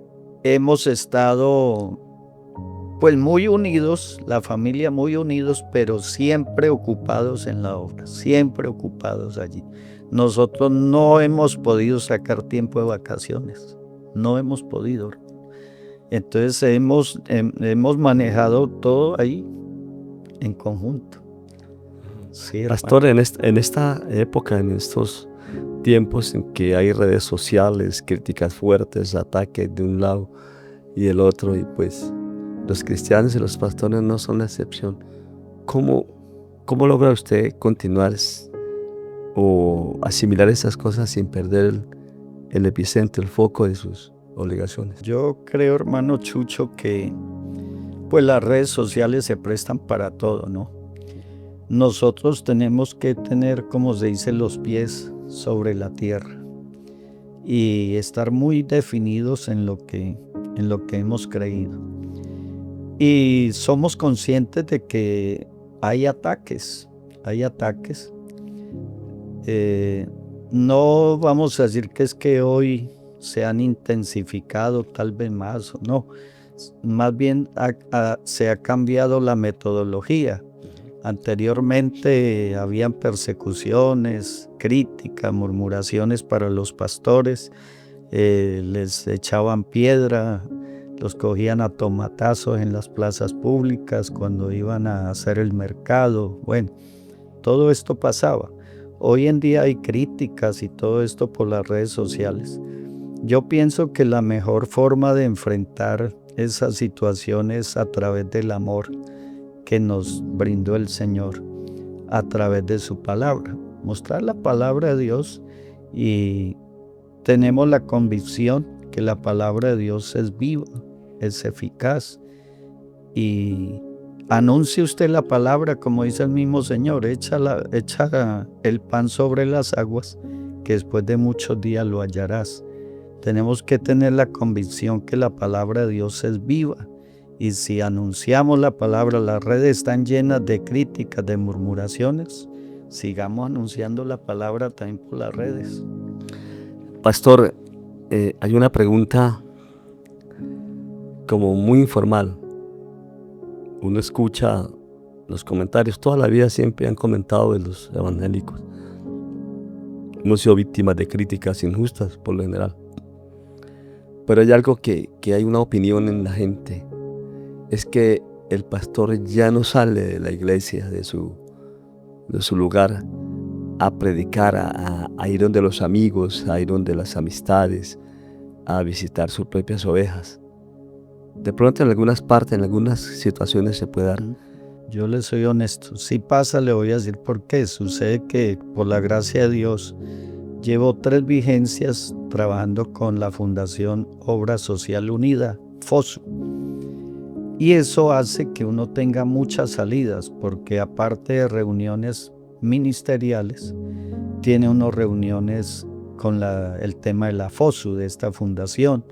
hemos estado pues muy unidos, la familia muy unidos, pero siempre ocupados en la obra, siempre ocupados allí. Nosotros no hemos podido sacar tiempo de vacaciones, no hemos podido. Entonces hemos manejado todo ahí en conjunto. Sí, Pastor, en esta época, en estos tiempos en que hay redes sociales, críticas fuertes, ataques de un lado y del otro, y pues los cristianos y los pastores no son la excepción. ¿Cómo logra usted continuar o asimilar esas cosas sin perder el epicentro, el foco de sus obligaciones? Yo creo, hermano Chucho, que pues las redes sociales se prestan para todo, ¿no? Nosotros tenemos que tener, como se dice, los pies sobre la tierra y estar muy definidos en lo que hemos creído. Y somos conscientes de que hay ataques. No vamos a decir que es que hoy se han intensificado tal vez más o no. Más bien se ha cambiado la metodología. Anteriormente habían persecuciones, críticas, murmuraciones para los pastores, les echaban piedra, los cogían a tomatazos en las plazas públicas cuando iban a hacer el mercado. Bueno, todo esto pasaba. Hoy en día hay críticas y todo esto por las redes sociales. Yo pienso que la mejor forma de enfrentar esas situaciones a través del amor que nos brindó el Señor. a través de su palabra. Mostrar la palabra de Dios, y tenemos la convicción que la palabra de Dios es viva, es eficaz. Y anuncie usted la palabra, como dice el mismo Señor, echa el pan sobre las aguas, que después de muchos días lo hallarás. Tenemos que tener la convicción que la palabra de Dios es viva. Y si anunciamos la palabra, las redes están llenas de críticas, de murmuraciones, sigamos anunciando la palabra también por las redes. Pastor, hay una pregunta como muy informal. Uno escucha los comentarios, toda la vida siempre han comentado de los evangélicos. Hemos sido víctimas de críticas injustas por lo general. Pero hay algo que hay una opinión en la gente, es que el pastor ya no sale de la iglesia, de su lugar, a predicar, a ir donde los amigos, a ir donde las amistades, a visitar sus propias ovejas. De pronto en algunas partes, en algunas situaciones se puede dar. Yo le soy honesto, si pasa, le voy a decir por qué. Sucede que por la gracia de Dios llevo 3 vigencias trabajando con la Fundación Obra Social Unida, FOSU. Y eso hace que uno tenga muchas salidas, porque aparte de reuniones ministeriales, tiene unas reuniones con el tema de la FOSU, de esta fundación.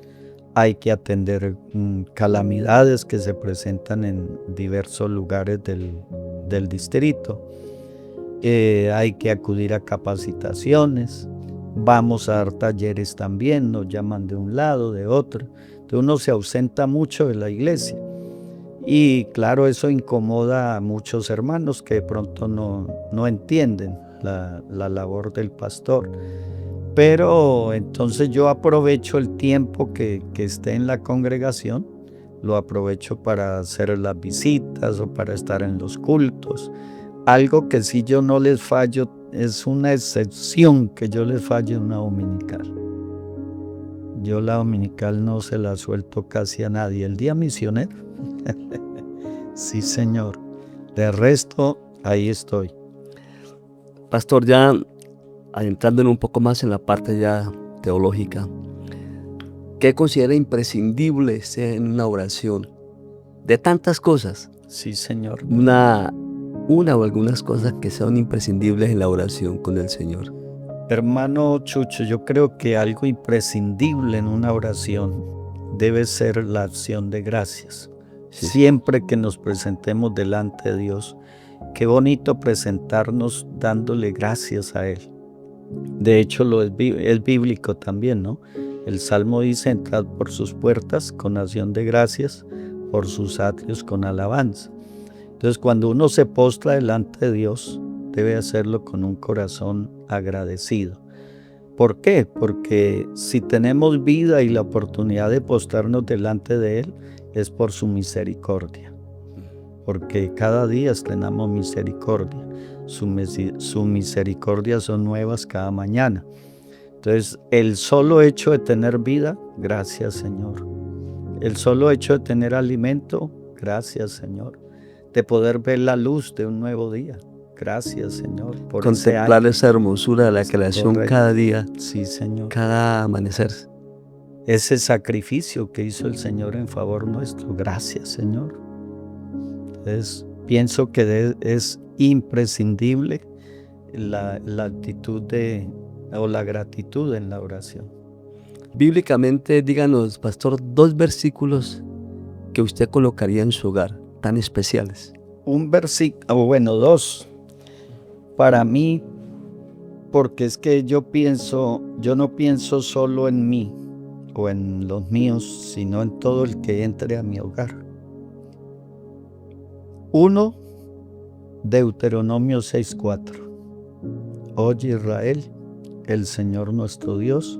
Hay que atender calamidades que se presentan en diversos lugares del distrito. Hay que acudir a capacitaciones. Vamos a dar talleres también, nos llaman de un lado, de otro. Entonces uno se ausenta mucho de la iglesia. Y claro, eso incomoda a muchos hermanos que de pronto no entienden la labor del pastor. Pero entonces yo aprovecho el tiempo que esté en la congregación, lo aprovecho para hacer las visitas o para estar en los cultos. Algo que sí yo no les fallo, es una excepción que yo les falle una dominical. Yo la dominical no se la suelto casi a nadie. El día misionero, sí señor. De resto, ahí estoy. Pastor, ya adentrándonos un poco más en la parte ya teológica, ¿qué considera imprescindible ser en una oración? De tantas cosas. Sí, señor. Una o algunas cosas que sean imprescindibles en la oración con el Señor. Hermano Chucho, yo creo que algo imprescindible en una oración debe ser la acción de gracias. Sí. Siempre que nos presentemos delante de Dios, qué bonito presentarnos dándole gracias a Él. De hecho, es bíblico también, ¿no? El Salmo dice: entrad por sus puertas con acción de gracias, por sus atrios con alabanza. Entonces, cuando uno se postra delante de Dios, debe hacerlo con un corazón agradecido. ¿Por qué? Porque si tenemos vida y la oportunidad de postrarnos delante de Él, es por su misericordia. Porque cada día estrenamos misericordia. Su misericordia son nuevas cada mañana. Entonces, el solo hecho de tener vida, gracias Señor. El solo hecho de tener alimento, gracias Señor. De poder ver la luz de un nuevo día, gracias Señor. Por contemplar esa hermosura de la creación. Correcto. Cada día, sí Señor. Cada amanecer. Ese sacrificio que hizo el Señor en favor nuestro, gracias Señor. Entonces, pienso que es imprescindible la actitud o la gratitud en la oración. Bíblicamente, díganos, pastor, 2 versículos que usted colocaría en su hogar, tan especiales. Un versículo, bueno, 2. Para mí, porque es que yo no pienso solo en mí o en los míos, sino en todo el que entre a mi hogar. 1, Deuteronomio 6:4. Oye Israel, el Señor nuestro Dios,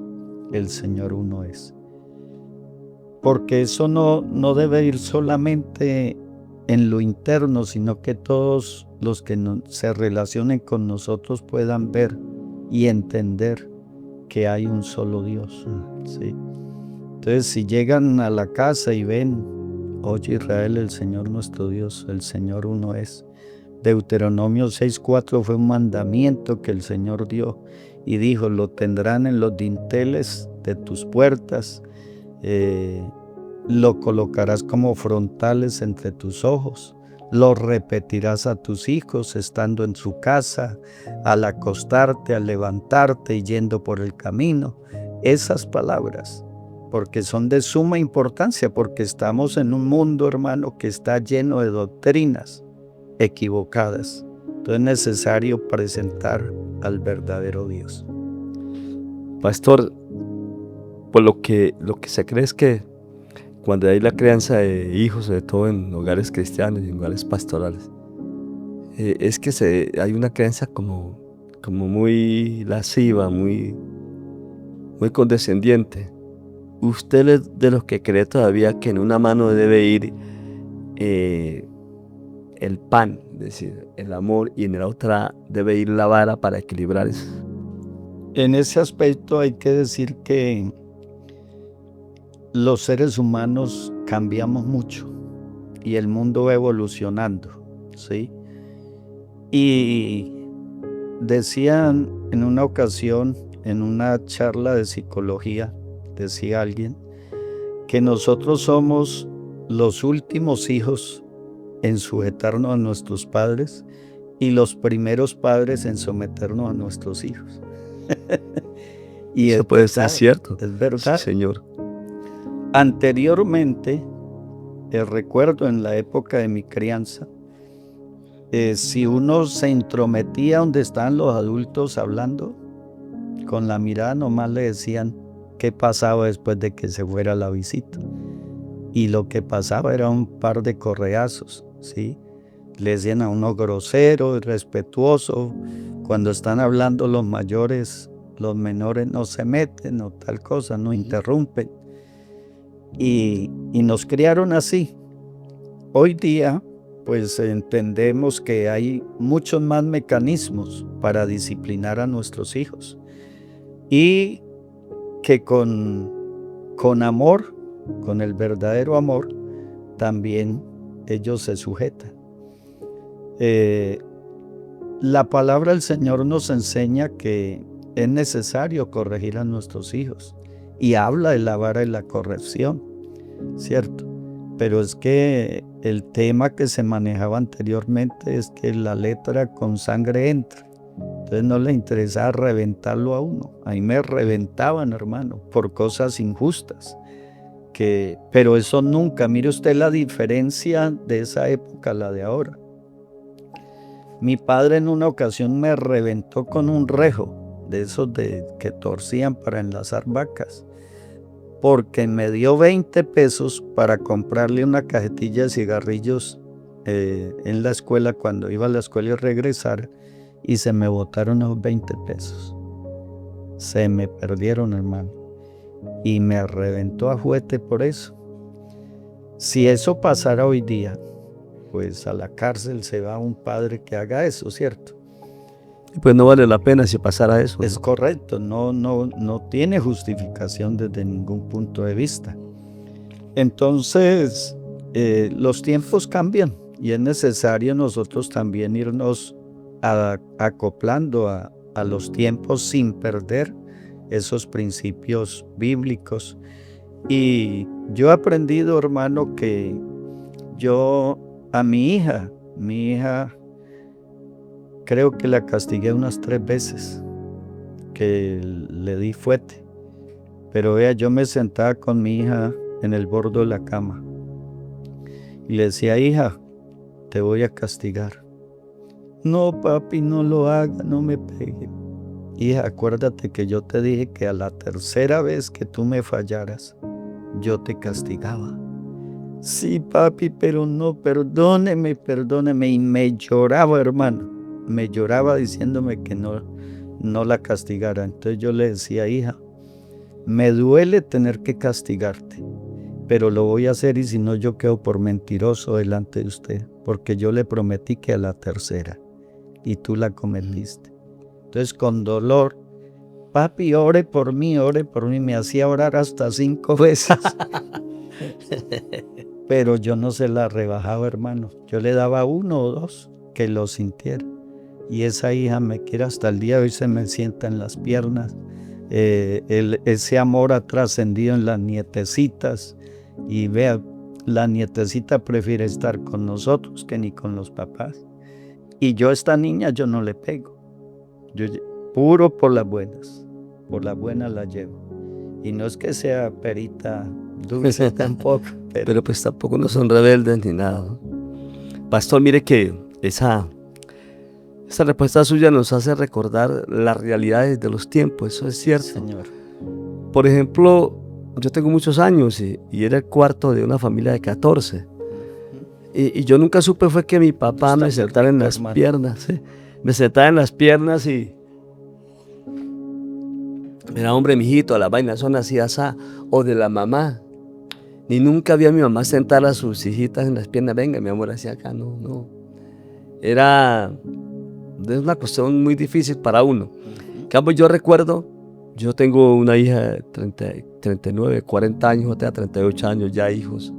el Señor uno es. Porque eso no debe ir solamente en lo interno, sino que todos los que se relacionen con nosotros puedan ver y entender que hay un solo Dios. ¿Sí? Entonces, si llegan a la casa y ven: oye Israel, el Señor nuestro Dios, el Señor uno es, Deuteronomio 6:4 fue un mandamiento que el Señor dio y dijo: lo tendrán en los dinteles de tus puertas, lo colocarás como frontales entre tus ojos, lo repetirás a tus hijos estando en su casa, al acostarte, al levantarte y yendo por el camino. Esas palabras, porque son de suma importancia, porque estamos en un mundo, hermano, que está lleno de doctrinas equivocadas. Entonces es necesario presentar al verdadero Dios. Pastor, por lo que se cree es que cuando hay la crianza de hijos, sobre todo en hogares cristianos y en hogares pastorales, es que hay una crianza como muy lasciva, muy condescendiente. ¿Usted es de los que cree todavía que en una mano debe ir el pan, es decir, el amor, y en la otra debe ir la vara para equilibrar eso? En ese aspecto hay que decir que los seres humanos cambiamos mucho y el mundo va evolucionando, ¿sí? Y decían en una ocasión, en una charla de psicología, decía alguien que nosotros somos los últimos hijos en sujetarnos a nuestros padres y los primeros padres en someternos a nuestros hijos. Y eso puede ser cierto. Es verdad. Sí, señor. Anteriormente, recuerdo en la época de mi crianza, si uno se intrometía donde estaban los adultos hablando, con la mirada nomás le decían qué pasaba después de que se fuera la visita. Y lo que pasaba era un par de correazos, ¿sí? Le decían a uno grosero, irrespetuoso. Cuando están hablando los mayores, los menores no se meten o tal cosa, no interrumpen. Y nos criaron así. Hoy día, pues entendemos que hay muchos más mecanismos para disciplinar a nuestros hijos. Y que con amor, con el verdadero amor, también ellos se sujetan. La palabra del Señor nos enseña que es necesario corregir a nuestros hijos y habla de la vara y la corrección, ¿cierto? Pero es que el tema que se manejaba anteriormente es que la letra con sangre entra. Entonces no le interesaba reventarlo a uno. A mí me reventaban, hermano, por cosas injustas. Pero eso nunca, mire usted la diferencia de esa época a la de ahora. Mi padre en una ocasión me reventó con un rejo de esos que torcían para enlazar vacas, porque me dio 20 pesos para comprarle una cajetilla de cigarrillos en la escuela cuando iba a la escuela y regresar, y se me botaron los 20 pesos. Se me perdieron, hermano, y me reventó a juguete por eso. Si eso pasara hoy día, pues a la cárcel se va un padre que haga eso, ¿cierto? Pues no vale la pena si pasara eso, ¿no? Es correcto, no tiene justificación desde ningún punto de vista. Entonces, los tiempos cambian y es necesario nosotros también irnos acoplando a los tiempos sin perder esos principios bíblicos. Y yo he aprendido, hermano, que yo a mi hija creo que la castigué unas 3 veces, que le di fuete. Pero vea, yo me sentaba con mi hija en el borde de la cama y le decía: hija, te voy a castigar. No, papi, no lo haga, no me pegue. Hija, acuérdate que yo te dije que a la tercera vez que tú me fallaras, yo te castigaba. Sí, papi, pero no, perdóneme. Y me lloraba, hermano. Me lloraba diciéndome que no la castigara. Entonces yo le decía: hija, me duele tener que castigarte, pero lo voy a hacer, y si no, yo quedo por mentiroso delante de usted, porque yo le prometí que a la tercera, y tú la cometiste. Entonces, con dolor: papi, ore por mí, me hacía orar hasta 5 veces. Pero yo no se la rebajaba, hermano. Yo le daba 1 o 2 que lo sintiera. Y esa hija me quiere hasta el día de hoy, se me sienta en las piernas. Ese amor ha trascendido en las nietecitas. Y vea, la nietecita prefiere estar con nosotros que ni con los papás. Y yo a esta niña yo no le pego. Yo puro por las buenas la llevo. Y no es que sea perita dulce tampoco. Pero pues tampoco no son rebeldes ni nada, ¿no? Pastor, mire que esa respuesta suya nos hace recordar las realidades de los tiempos, eso es cierto. Señor. Por ejemplo, yo tengo muchos años y era el cuarto de una familia de 14. Y yo nunca supe fue que mi papá me sentara en las piernas, ¿sí? Me sentaba en las piernas y era hombre, mijito, las vainas son así, asá, o de la mamá. Ni nunca vi a mi mamá sentar a sus hijitas en las piernas, venga, mi amor, hacia acá, no. Es una cuestión muy difícil para uno. En cambio, yo recuerdo, yo tengo una hija de 39, 40 años, otra de 38 años, ya hijos.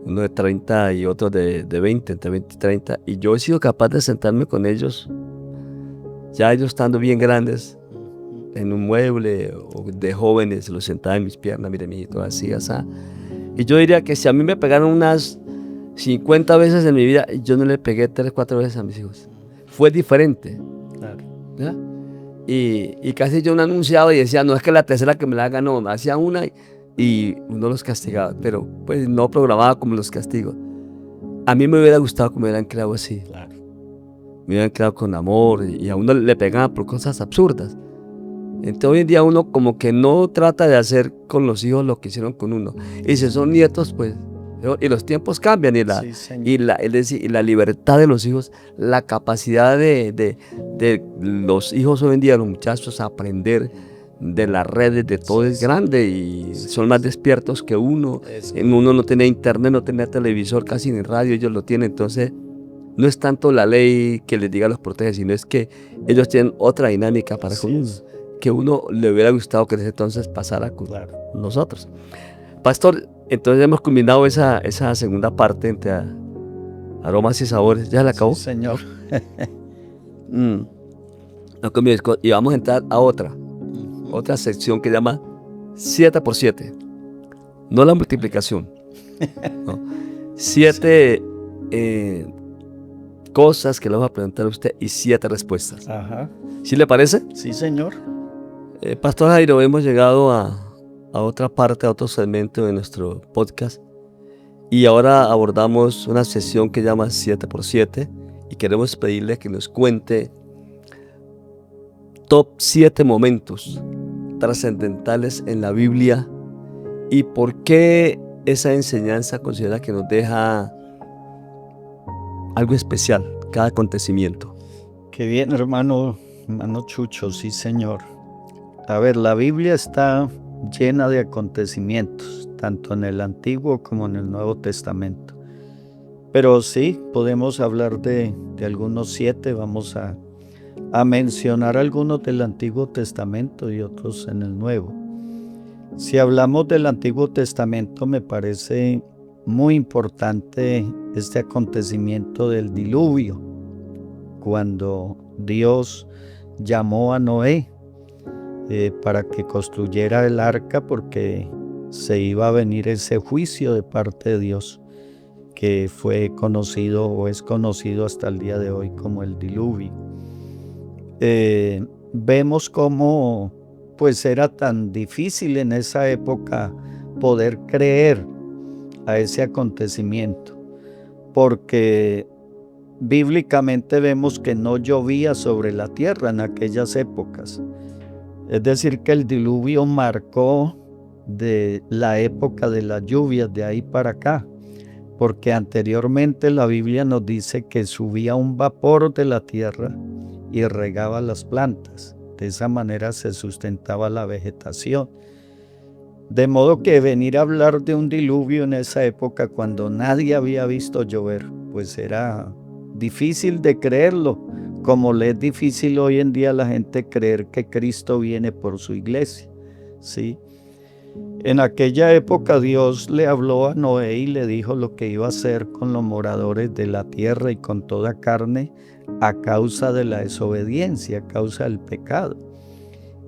Uno de 30 y otro de 20, entre 20 y 30. Y yo he sido capaz de sentarme con ellos, ya ellos estando bien grandes, en un mueble o de jóvenes, los sentaba en mis piernas, mire, mijito, así, así. Y yo diría que si a mí me pegaron unas 50 veces en mi vida, yo no le pegué 3, 4 veces a mis hijos. Fue diferente. Claro. ¿Ya? Y casi yo no anunciaba y decía, no es que la tercera que me la haga, no, hacía una y uno los castigaba, pero pues no programaba como los castigos. A mí me hubiera gustado que me hubieran creado así. Claro. Me hubieran creado con amor y a uno le pegaban por cosas absurdas. Entonces hoy en día uno como que no trata de hacer con los hijos lo que hicieron con uno. Y si son nietos, pues, y los tiempos cambian y la libertad de los hijos, la capacidad de los hijos hoy en día, los muchachos, a aprender de las redes, de todo es grande y son más despiertos que uno. Uno no tenía internet, no tenía televisor, casi ni radio, ellos lo tienen. Entonces no es tanto la ley que les diga los protege, sino es que ellos tienen otra dinámica para con uno, que uno le hubiera gustado que desde entonces pasara con nosotros. Pastor, entonces hemos combinado esa segunda parte entre aromas y sabores. ¿Ya la acabó? Sí, Señor. Y vamos a entrar a otra sección que se llama 7x7. No la multiplicación. No. 7 cosas que le vamos a preguntar a usted y 7 respuestas. Ajá. ¿Sí le parece? Sí, Señor. Pastor Jairo, hemos llegado a otra parte, a otro segmento de nuestro podcast y ahora abordamos una sesión que llama 7x7 y queremos pedirle que nos cuente top 7 momentos trascendentales en la Biblia y por qué esa enseñanza considera que nos deja algo especial cada acontecimiento. Qué bien, hermano Chucho, sí, Señor. A ver, la Biblia está llena de acontecimientos, tanto en el Antiguo como en el Nuevo Testamento. Pero sí, podemos hablar de algunos 7, vamos a mencionar algunos del Antiguo Testamento y otros en el Nuevo. Si hablamos del Antiguo Testamento, me parece muy importante este acontecimiento del diluvio, cuando Dios llamó a Noé para que construyera el arca, porque se iba a venir ese juicio de parte de Dios, que fue conocido o es conocido hasta el día de hoy como el diluvio. Vemos cómo pues era tan difícil en esa época poder creer a ese acontecimiento, porque bíblicamente vemos que no llovía sobre la tierra en aquellas épocas. Es decir, que el diluvio marcó de la época de las lluvias de ahí para acá, porque anteriormente la Biblia nos dice que subía un vapor de la tierra y regaba las plantas. De esa manera se sustentaba la vegetación. De modo que venir a hablar de un diluvio en esa época, cuando nadie había visto llover, pues era difícil de creerlo, como le es difícil hoy en día a la gente creer que Cristo viene por su iglesia, ¿sí? En aquella época Dios le habló a Noé y le dijo lo que iba a hacer con los moradores de la tierra y con toda carne a causa de la desobediencia, a causa del pecado.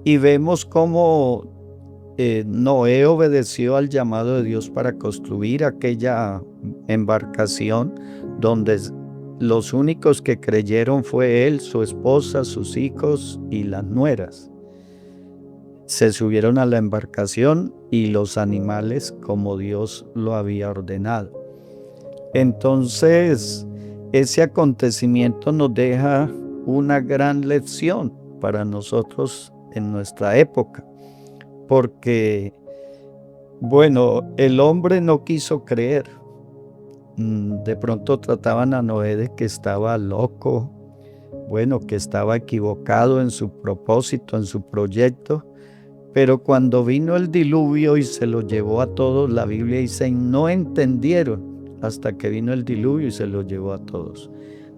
Y vemos cómo Noé obedeció al llamado de Dios para construir aquella embarcación donde los únicos que creyeron fue él, su esposa, sus hijos y las nueras. Se subieron a la embarcación y los animales como Dios lo había ordenado. Entonces, ese acontecimiento nos deja una gran lección para nosotros en nuestra época, porque, bueno, el hombre no quiso creer. De pronto trataban a Noé de que estaba loco, bueno, que estaba equivocado en su propósito, en su proyecto. Pero cuando vino el diluvio y se lo llevó a todos, la Biblia dice, no entendieron hasta que vino el diluvio y se lo llevó a todos.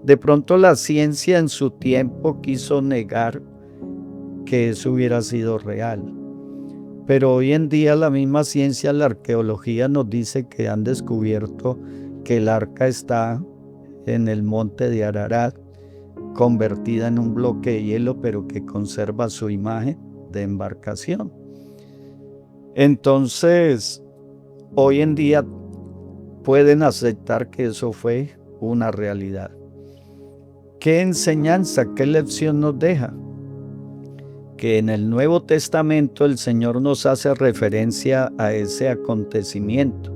De pronto la ciencia en su tiempo quiso negar que eso hubiera sido real. Pero hoy en día la misma ciencia, la arqueología nos dice que han descubierto que el arca está en el monte de Ararat, convertida en un bloque de hielo, pero que conserva su imagen de embarcación. Entonces, hoy en día pueden aceptar que eso fue una realidad. ¿Qué enseñanza, qué lección nos deja? Que en el Nuevo Testamento el Señor nos hace referencia a ese acontecimiento,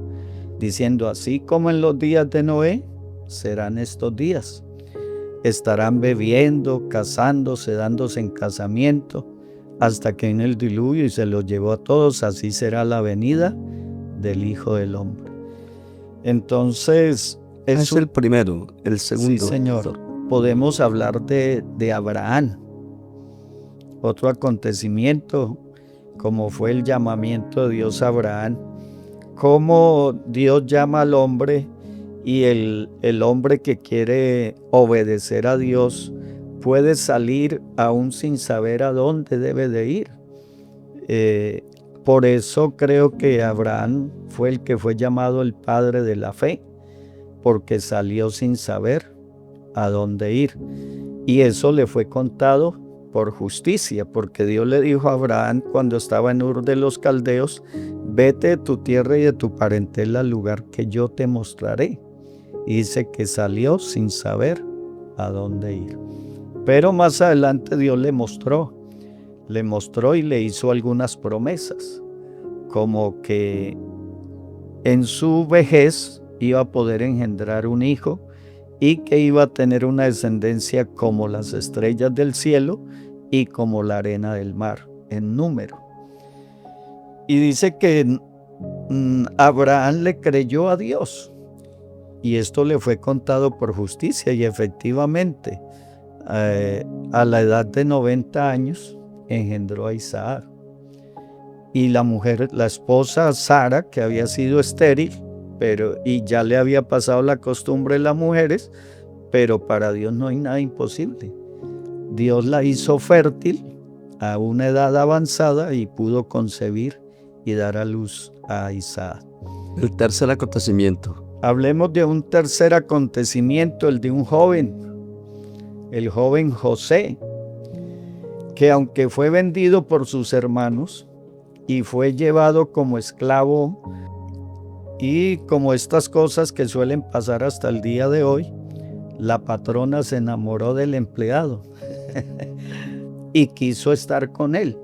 diciendo, así como en los días de Noé, serán estos días. Estarán bebiendo, casándose, dándose en casamiento, hasta que en el diluvio y se los llevó a todos, así será la venida del Hijo del Hombre. Entonces, es el primero, el segundo. Sí, Señor. Podemos hablar de Abraham, otro acontecimiento, como fue el llamamiento de Dios a Abraham, cómo Dios llama al hombre y el hombre que quiere obedecer a Dios puede salir aún sin saber a dónde debe de ir. Por eso creo que Abraham fue el que fue llamado el padre de la fe, porque salió sin saber a dónde ir. Y eso le fue contado por justicia, porque Dios le dijo a Abraham cuando estaba en Ur de los Caldeos, vete de tu tierra y de tu parentela al lugar que yo te mostraré. Y dice que salió sin saber a dónde ir. Pero más adelante Dios le mostró y le hizo algunas promesas, como que en su vejez iba a poder engendrar un hijo y que iba a tener una descendencia como las estrellas del cielo y como la arena del mar en número. Y dice que Abraham le creyó a Dios y esto le fue contado por justicia, y efectivamente a la edad de 90 años engendró a Isaac. Y la mujer, la esposa Sara, que había sido estéril, y ya le había pasado la costumbre de las mujeres, pero para Dios no hay nada imposible. Dios la hizo fértil a una edad avanzada y pudo concebir y dar a luz a Isaac. El tercer acontecimiento. Hablemos de un tercer acontecimiento, el de un joven, el joven José, que aunque fue vendido por sus hermanos y fue llevado como esclavo, y como estas cosas que suelen pasar hasta el día de hoy, la patrona se enamoró del empleado y quiso estar con él.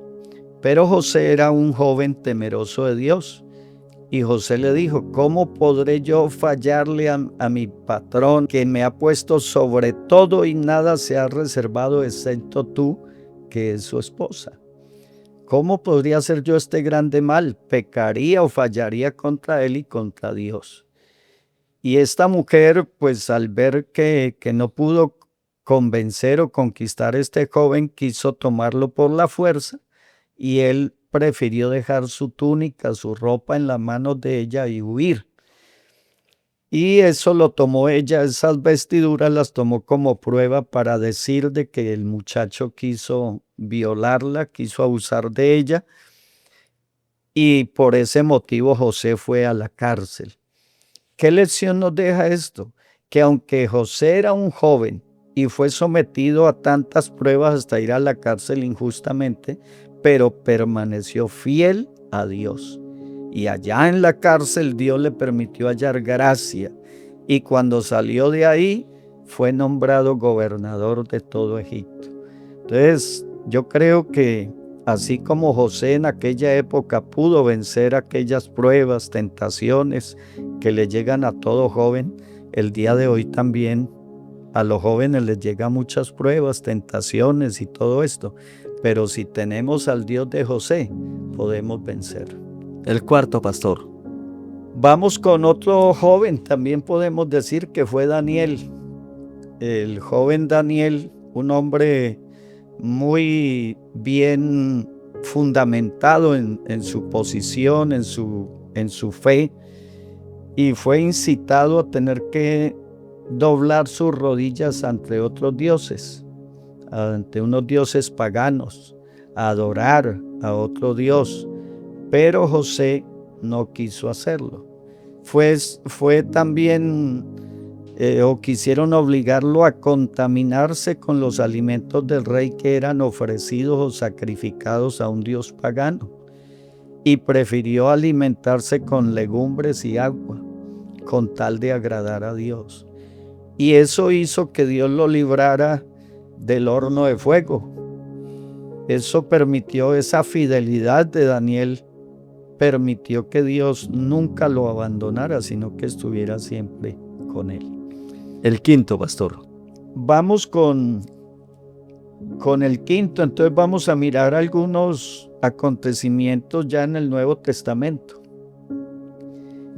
Pero José era un joven temeroso de Dios. Y José le dijo, ¿cómo podré yo fallarle a mi patrón, que me ha puesto sobre todo y nada se ha reservado excepto tú, que es su esposa? ¿Cómo podría hacer yo este grande mal? Pecaría o fallaría contra él y contra Dios. Y esta mujer, pues al ver que no pudo convencer o conquistar a este joven, quiso tomarlo por la fuerza, y él prefirió dejar su túnica, su ropa en las manos de ella y huir. Y eso lo tomó ella, esas vestiduras las tomó como prueba para decir de que el muchacho quiso violarla, quiso abusar de ella. y por ese motivo José fue a la cárcel. ¿Qué lección nos deja esto? Que aunque José era un joven y fue sometido a tantas pruebas hasta ir a la cárcel injustamente, pero permaneció fiel a Dios. Y allá en la cárcel Dios le permitió hallar gracia. Y cuando salió de ahí, fue nombrado gobernador de todo Egipto. Entonces, yo creo que así como José en aquella época pudo vencer aquellas pruebas, tentaciones que le llegan a todo joven, el día de hoy también a los jóvenes les llegan muchas pruebas, tentaciones y todo esto. Pero si tenemos al Dios de José, podemos vencer. El cuarto, pastor. Vamos con otro joven, también podemos decir que fue Daniel. El joven Daniel, un hombre muy bien fundamentado en su posición, en su fe, y fue incitado a tener que doblar sus rodillas ante otros dioses, ante unos dioses paganos, a adorar a otro dios, pero José no quiso hacerlo. Fue también o quisieron obligarlo a contaminarse con los alimentos del rey que eran ofrecidos o sacrificados a un dios pagano, y prefirió alimentarse con legumbres y agua con tal de agradar a Dios. Y eso hizo que Dios lo librara del horno de fuego. Eso permitió, esa fidelidad de Daniel permitió que Dios nunca lo abandonara, sino que estuviera siempre con él. El quinto, pastor. Vamos con el quinto. Entonces vamos a mirar algunos acontecimientos ya en el Nuevo Testamento.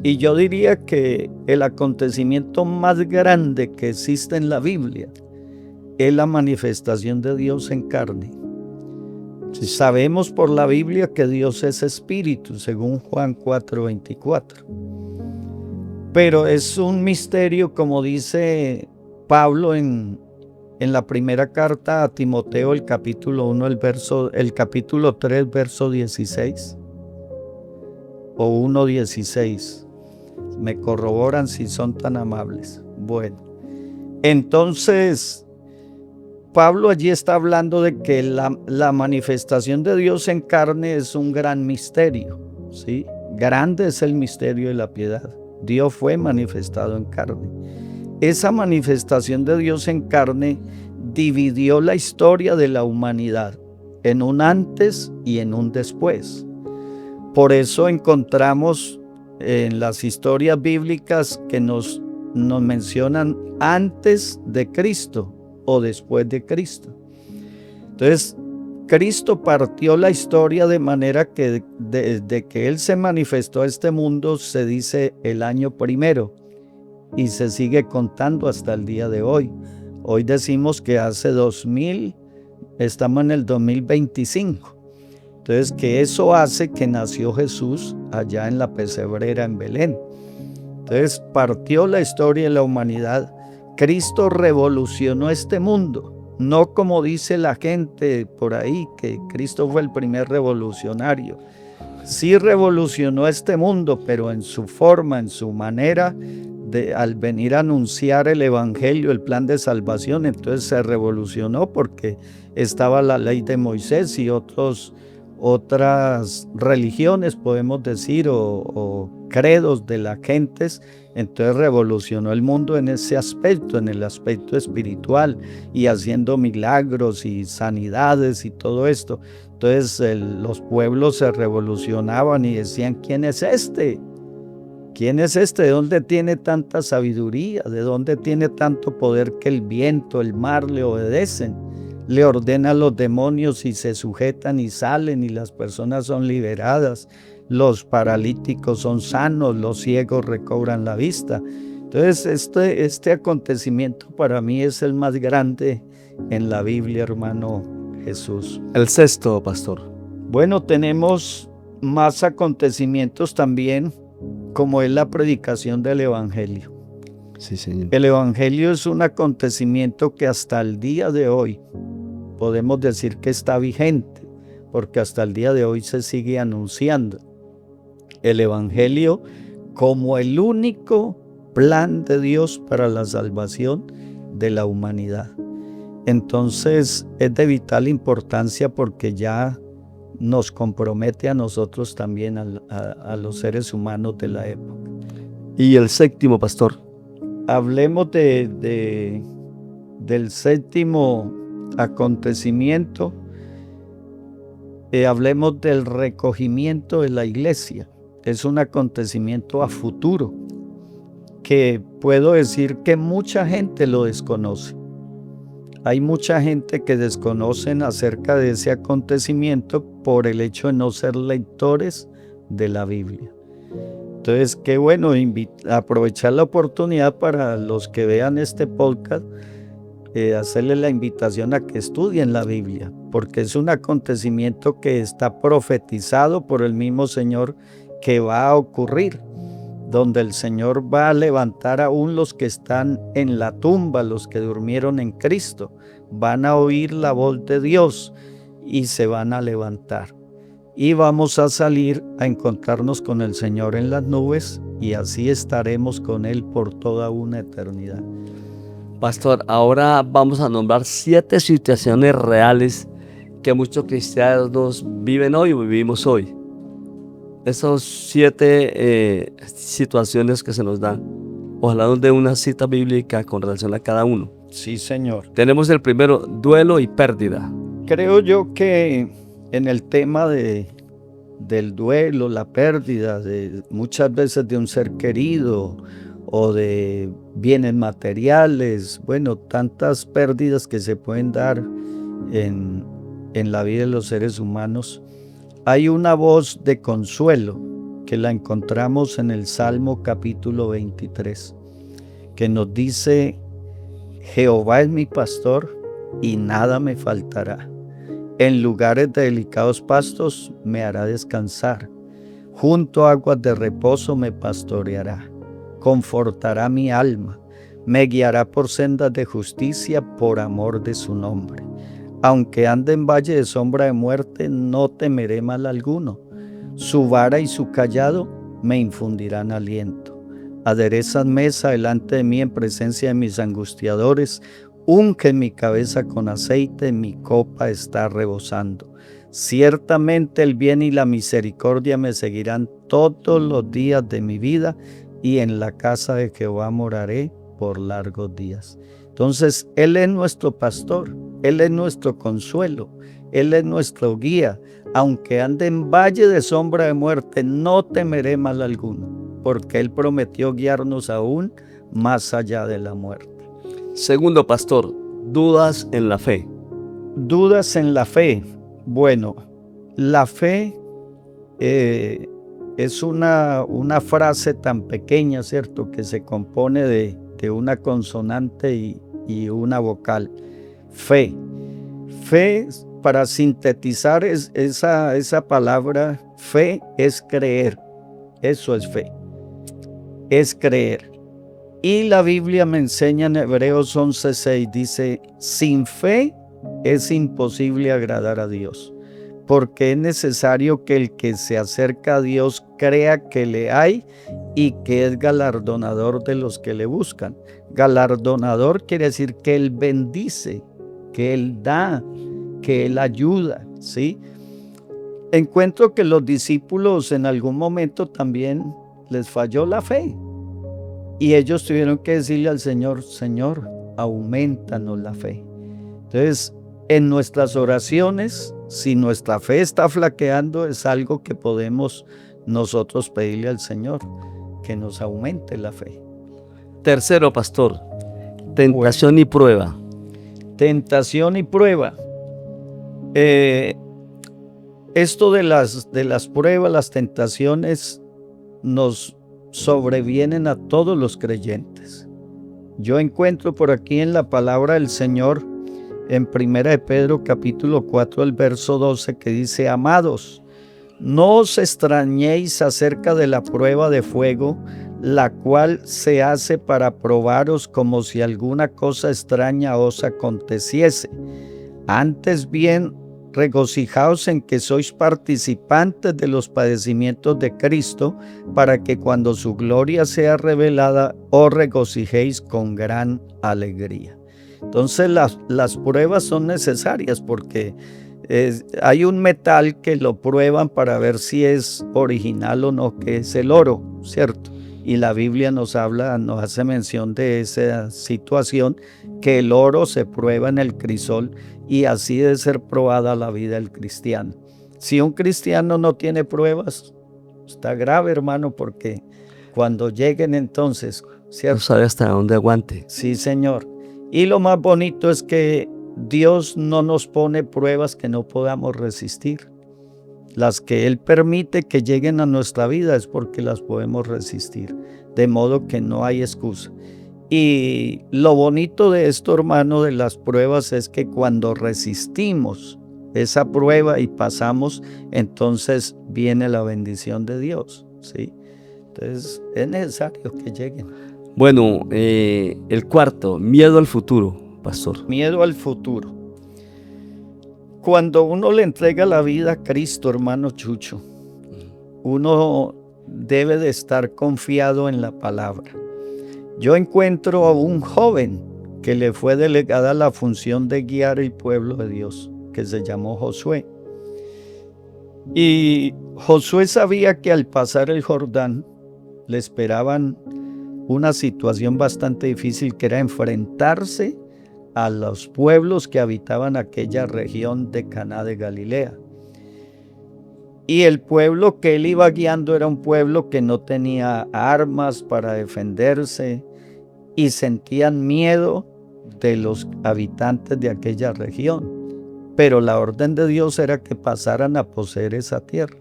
Y yo diría que el acontecimiento más grande que existe en la Biblia es la manifestación de Dios en carne. Sabemos por la Biblia que Dios es espíritu, según Juan 4:24. Pero es un misterio, como dice Pablo en la primera carta a Timoteo, el capítulo 1, el capítulo 3, verso 16 o 1:16. Me corroboran si son tan amables. Bueno, entonces Pablo allí está hablando de que la manifestación de Dios en carne es un gran misterio, ¿sí? Grande es el misterio de la piedad. Dios fue manifestado en carne. Esa manifestación de Dios en carne dividió la historia de la humanidad en un antes y en un después. Por eso encontramos en las historias bíblicas que nos mencionan antes de Cristo o después de Cristo. Entonces, Cristo partió la historia de manera que desde que Él se manifestó a este mundo se dice el año primero y se sigue contando hasta el día de hoy. Hoy decimos que hace 2000, estamos en el 2025. Entonces, que eso hace que nació Jesús allá en la pesebrera en Belén. Entonces, partió la historia de la humanidad. Cristo revolucionó este mundo. No como dice la gente por ahí, que Cristo fue el primer revolucionario. Sí revolucionó este mundo, pero en su forma, en su manera, al venir a anunciar el evangelio, el plan de salvación, entonces se revolucionó porque estaba la ley de Moisés y otras religiones, podemos decir, o credos de las gentes. Entonces revolucionó el mundo en ese aspecto, en el aspecto espiritual, y haciendo milagros y sanidades y todo esto. Entonces los pueblos se revolucionaban y decían: ¿quién es este? ¿Quién es este? ¿De dónde tiene tanta sabiduría? ¿De dónde tiene tanto poder que el viento, el mar le obedecen? Le ordena a los demonios y se sujetan y salen y las personas son liberadas. Los paralíticos son sanos, los ciegos recobran la vista. Entonces este acontecimiento para mí es el más grande en la Biblia, hermano Jesús. El sexto, pastor. Bueno, tenemos más acontecimientos también, como es la predicación del Evangelio. Sí, Señor. El Evangelio es un acontecimiento que hasta el día de hoy podemos decir que está vigente, porque hasta el día de hoy se sigue anunciando. el Evangelio como el único plan de Dios para la salvación de la humanidad. Entonces es de vital importancia porque ya nos compromete a nosotros también, a los seres humanos de la época. Y el séptimo, pastor. Hablemos del séptimo acontecimiento. Hablemos del recogimiento de la iglesia. Es un acontecimiento a futuro que puedo decir que mucha gente lo desconoce. Hay mucha gente que desconocen acerca de ese acontecimiento por el hecho de no ser lectores de la Biblia. Entonces, qué bueno aprovechar la oportunidad para los que vean este podcast, hacerle la invitación a que estudien la Biblia, porque es un acontecimiento que está profetizado por el mismo Señor que va a ocurrir, donde el Señor va a levantar aún los que están en la tumba, los que durmieron en Cristo, van a oír la voz de Dios y se van a levantar. Y vamos a salir a encontrarnos con el Señor en las nubes y así estaremos con Él por toda una eternidad. Pastor, ahora vamos a nombrar 7 situaciones reales que muchos cristianos viven hoy o vivimos hoy. Esas 7 situaciones que se nos dan. Ojalá nos dé una cita bíblica con relación a cada uno. Sí, Señor. Tenemos el primero, duelo y pérdida. Creo yo que en el tema del duelo, la pérdida muchas veces de un ser querido o de bienes materiales, bueno, tantas pérdidas que se pueden dar en la vida de los seres humanos, hay una voz de consuelo que la encontramos en el Salmo capítulo 23, que nos dice: Jehová es mi pastor y nada me faltará. En lugares de delicados pastos me hará descansar. Junto a aguas de reposo me pastoreará. Confortará mi alma. Me guiará por sendas de justicia por amor de su nombre. Aunque ande en valle de sombra de muerte, no temeré mal alguno. Su vara y su cayado me infundirán aliento. Aderezan mesa delante de mí en presencia de mis angustiadores. Ungen mi cabeza con aceite, mi copa está rebosando. Ciertamente el bien y la misericordia me seguirán todos los días de mi vida, y en la casa de Jehová moraré por largos días. Entonces, Él es nuestro pastor, Él es nuestro consuelo, Él es nuestro guía. Aunque ande en valle de sombra de muerte, no temeré mal alguno, porque Él prometió guiarnos aún más allá de la muerte. Segundo, pastor, dudas en la fe. Dudas en la fe. Bueno, la fe es una frase tan pequeña, ¿cierto?, que se compone de una consonante y una vocal. Fe. Fe, para sintetizar esa palabra, fe es creer. Eso es fe. Es creer. Y la Biblia me enseña en Hebreos 11:6, dice: sin fe es imposible agradar a Dios, porque es necesario que el que se acerca a Dios crea que le hay y que es galardonador de los que le buscan. Galardonador quiere decir que Él bendice, que Él da, que Él ayuda, ¿sí? Encuentro que los discípulos en algún momento también les falló la fe. Y ellos tuvieron que decirle al Señor: Señor, aumentanos la fe. Entonces, en nuestras oraciones, si nuestra fe está flaqueando, es algo que podemos nosotros pedirle al Señor, que nos aumente la fe. Tercero, pastor, tentación y prueba. Tentación y prueba. Esto de las pruebas, las tentaciones, nos sobrevienen a todos los creyentes. Yo encuentro por aquí en la palabra del Señor, en 1 de Pedro capítulo 4, el verso 12, que dice: amados, no os extrañéis acerca de la prueba de fuego, la cual se hace para probaros, como si alguna cosa extraña os aconteciese. Antes bien, regocijaos en que sois participantes de los padecimientos de Cristo, para que cuando su gloria sea revelada, os regocijéis con gran alegría. Entonces las pruebas son necesarias porque hay un metal que lo prueban para ver si es original o no, que es el oro, ¿cierto? Y la Biblia nos hace mención de esa situación, que el oro se prueba en el crisol y así debe ser probada la vida del cristiano. Si un cristiano no tiene pruebas, está grave, hermano, porque cuando lleguen entonces, ¿cierto? No sabe hasta dónde aguante. Sí, Señor. Y lo más bonito es que Dios no nos pone pruebas que no podamos resistir. Las que Él permite que lleguen a nuestra vida es porque las podemos resistir, de modo que no hay excusa. Y lo bonito de esto, hermano, de las pruebas es que cuando resistimos esa prueba y pasamos, entonces viene la bendición de Dios, ¿sí? Entonces es necesario que lleguen. Bueno, el cuarto, miedo al futuro, pastor. Miedo al futuro. Cuando uno le entrega la vida a Cristo, hermano Chucho, uno debe de estar confiado en la palabra. Yo encuentro a un joven que le fue delegada la función de guiar el pueblo de Dios, que se llamó Josué. Y Josué sabía que al pasar el Jordán le esperaban una situación bastante difícil, que era enfrentarse a los pueblos que habitaban aquella región de Caná de Galilea. Y el pueblo que él iba guiando era un pueblo que no tenía armas para defenderse y sentían miedo de los habitantes de aquella región. Pero la orden de Dios era que pasaran a poseer esa tierra.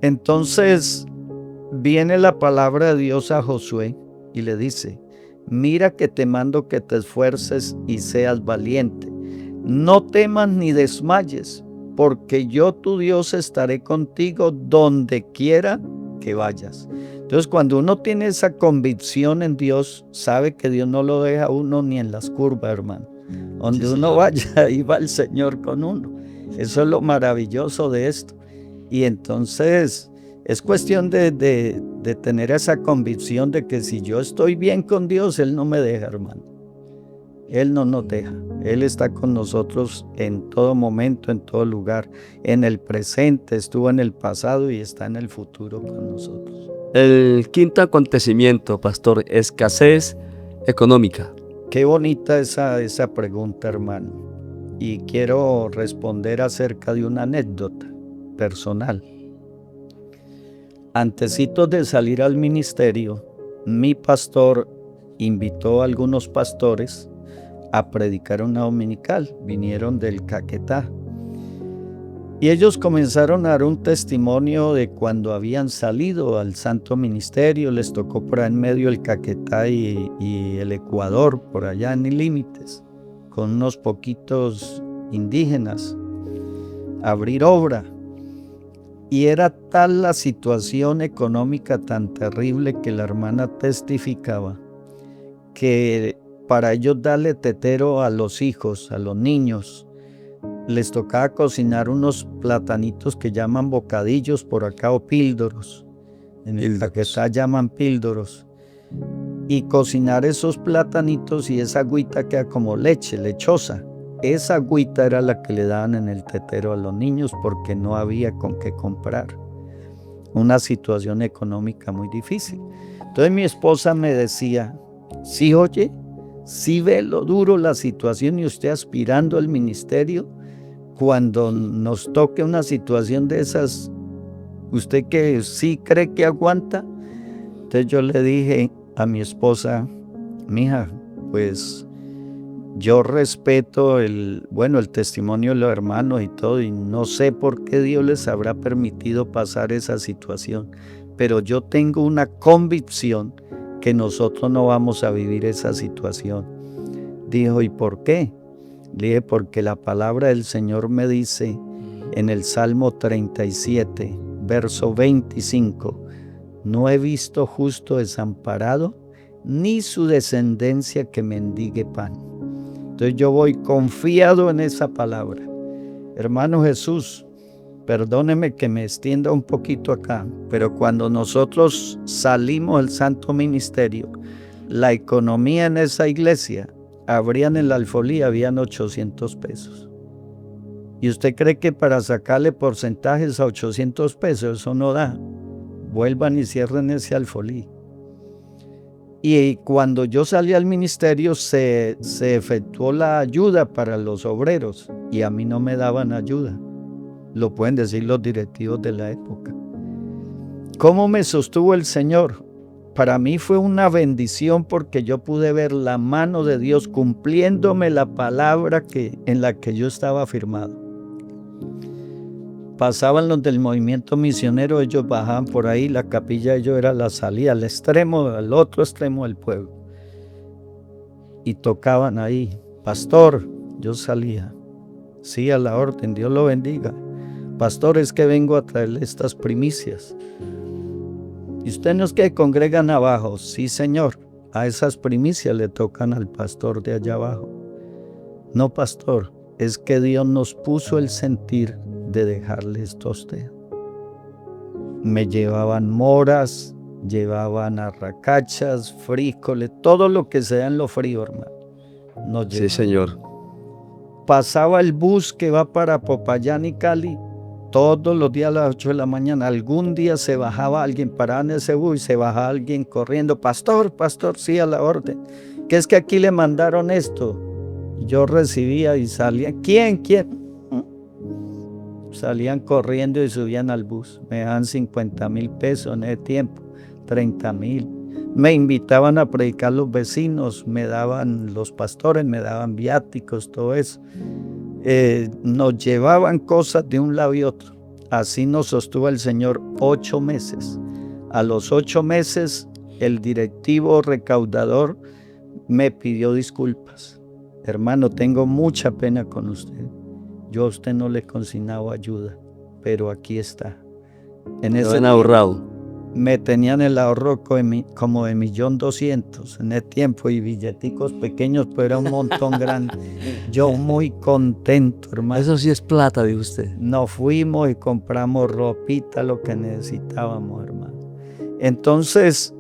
Entonces viene la palabra de Dios a Josué y le dice: mira que te mando que te esfuerces y seas valiente. No temas ni desmayes, porque yo tu Dios estaré contigo donde quiera que vayas. Entonces, cuando uno tiene esa convicción en Dios, sabe que Dios no lo deja a uno ni en las curvas, hermano. Donde Sí, uno Señor. vaya, ahí va el Señor con uno. Eso es lo maravilloso de esto. Y entonces es cuestión de tener esa convicción de que si yo estoy bien con Dios, Él no me deja, hermano. Él no nos deja. Él está con nosotros en todo momento, en todo lugar. En el presente, estuvo en el pasado y está en el futuro con nosotros. El quinto acontecimiento, pastor, escasez económica. Qué bonita esa pregunta, hermano. Y quiero responder acerca de una anécdota personal. Antecitos de salir al ministerio, mi pastor invitó a algunos pastores a predicar una dominical. Vinieron del Caquetá. Y ellos comenzaron a dar un testimonio de cuando habían salido al santo ministerio. Les tocó por ahí en medio el Caquetá y el Ecuador, por allá en límites, con unos poquitos indígenas, abrir obra. Y era tal la situación económica tan terrible que la hermana testificaba que para ellos darle tetero a los hijos, a los niños, les tocaba cocinar unos platanitos que llaman bocadillos por acá, o píldoros. En el Caquetá llaman píldoros. Y cocinar esos platanitos y esa agüita queda como leche, lechosa. Esa agüita era la que le daban en el tetero a los niños porque no había con qué comprar. Una situación económica muy difícil. Entonces mi esposa me decía: sí, oye, sí ve lo duro la situación y usted aspirando al ministerio, cuando nos toque una situación de esas, ¿usted que sí cree que aguanta? Entonces yo le dije a mi esposa: mija, pues yo respeto el testimonio de los hermanos y todo, y no sé por qué Dios les habrá permitido pasar esa situación, pero yo tengo una convicción que nosotros no vamos a vivir esa situación. Dijo: ¿y por qué? Le dije: porque la palabra del Señor me dice en el Salmo 37, verso 25, no he visto justo desamparado, ni su descendencia que mendigue pan. Entonces yo voy confiado en esa palabra. Hermano Jesús, perdóneme que me extienda un poquito acá, pero cuando nosotros salimos del Santo Ministerio, la economía en esa iglesia, abrían en la alfolía, habían 800 pesos. ¿Y usted cree que para sacarle porcentajes a 800 pesos eso no da? Vuelvan y cierren ese alfolí. Y cuando yo salí al ministerio se efectuó la ayuda para los obreros y a mí no me daban ayuda. Lo pueden decir los directivos de la época. ¿Cómo me sostuvo el Señor? Para mí fue una bendición porque yo pude ver la mano de Dios cumpliéndome la palabra en la que yo estaba firmado. Pasaban los del movimiento misionero, ellos bajaban por ahí, la capilla de ellos era la salida, al otro extremo del pueblo. Y tocaban ahí, pastor, yo salía, sí, a la orden, Dios lo bendiga. Pastor, es que vengo a traerle estas primicias. ¿Y usted no es que congregan abajo? Sí, señor, a esas primicias le tocan al pastor de allá abajo. No, pastor, es que Dios nos puso el sentir de dejarle esto a usted. Me llevaban moras, llevaban arracachas, frijoles, todo lo que sea en lo frío, hermano. Sí, señor. Pasaba el bus que va para Popayán y Cali todos los días a las 8 de la mañana. Algún día se bajaba alguien, paraba en ese bus y se bajaba alguien corriendo. Pastor, sí, a la orden. ¿Qué es que aquí le mandaron esto? Yo recibía y salía. ¿Quién? Salían corriendo y subían al bus. Me daban 50,000 pesos en ese tiempo, 30,000. Me invitaban a predicar los vecinos, me daban los pastores, me daban viáticos, todo eso. Nos llevaban cosas de un lado y otro. Así nos sostuvo el Señor 8 meses. A los 8 meses, el directivo recaudador me pidió disculpas. Hermano, tengo mucha pena con usted. Yo a usted no le he consignado ayuda, pero aquí está. En ese han ahorrado. Me tenían el ahorro como de 1.200.000 en ese tiempo y billeticos pequeños, pero era un montón grande. Yo muy contento, hermano. Eso sí es plata, dijo usted. Nos fuimos y compramos ropita, lo que necesitábamos, hermano. Entonces,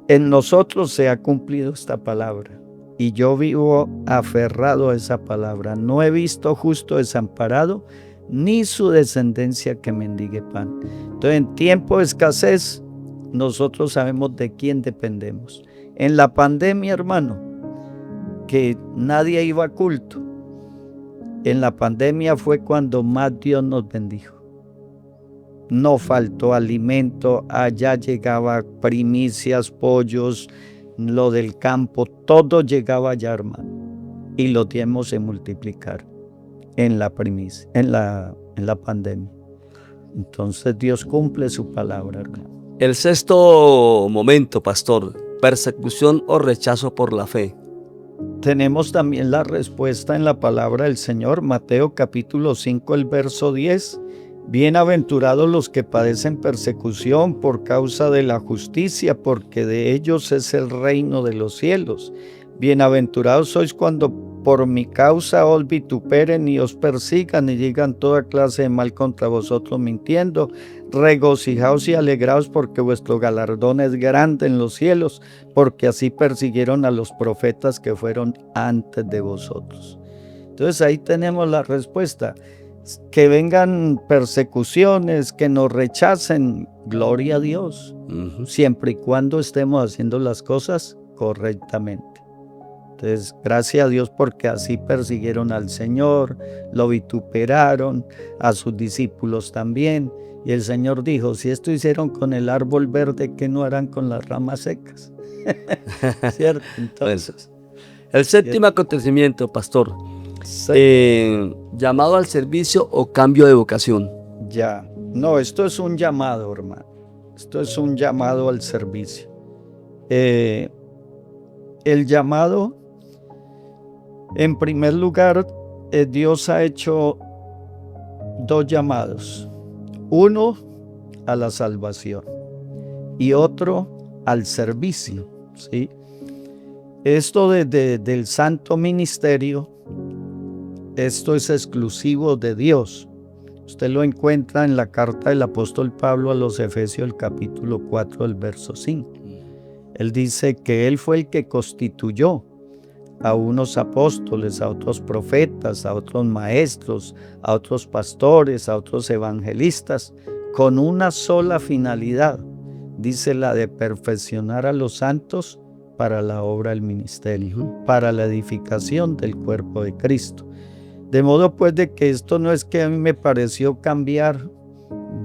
en nosotros se ha cumplido esta palabra. Y yo vivo aferrado a esa palabra. No he visto justo desamparado, ni su descendencia que mendigue pan. Entonces, en tiempo de escasez, nosotros sabemos de quién dependemos. En la pandemia, hermano, que nadie iba a culto, en la pandemia fue cuando más Dios nos bendijo. No faltó alimento, allá llegaba primicias, pollos, lo del campo, todo llegaba allá, hermano, y lo dimos en multiplicar en la primicia, en la pandemia. Entonces Dios cumple su palabra, hermano. El sexto momento, pastor, persecución o rechazo por la fe. Tenemos también la respuesta en la palabra del Señor, Mateo capítulo 5, el verso 10. Bienaventurados los que padecen persecución por causa de la justicia, porque de ellos es el reino de los cielos. Bienaventurados sois cuando por mi causa os vituperen y os persigan y digan toda clase de mal contra vosotros mintiendo. Regocijaos y alegraos porque vuestro galardón es grande en los cielos, porque así persiguieron a los profetas que fueron antes de vosotros. Entonces ahí tenemos la respuesta. Que vengan persecuciones, que nos rechacen, gloria a Dios, siempre y cuando estemos haciendo las cosas correctamente. Entonces, gracias a Dios porque así persiguieron al Señor, lo vituperaron, a sus discípulos también. Y el Señor dijo, si esto hicieron con el árbol verde, ¿qué no harán con las ramas secas? ¿Cierto? Entonces, el séptimo acontecimiento, pastor, llamado al servicio o cambio de vocación. Ya, no, esto es un llamado, hermano. Esto es un llamado al servicio. El llamado, en primer lugar, Dios ha hecho 2 llamados. Uno a la salvación y otro al servicio, ¿sí? Esto del santo ministerio esto es exclusivo de Dios. Usted lo encuentra en la carta del apóstol Pablo a los Efesios, el capítulo 4, el verso 5. Él dice que Él fue el que constituyó a unos apóstoles, a otros profetas, a otros maestros, a otros pastores, a otros evangelistas, con una sola finalidad, dice la de perfeccionar a los santos para la obra del ministerio, para la edificación del cuerpo de Cristo. De modo pues de que esto no es que a mí me pareció cambiar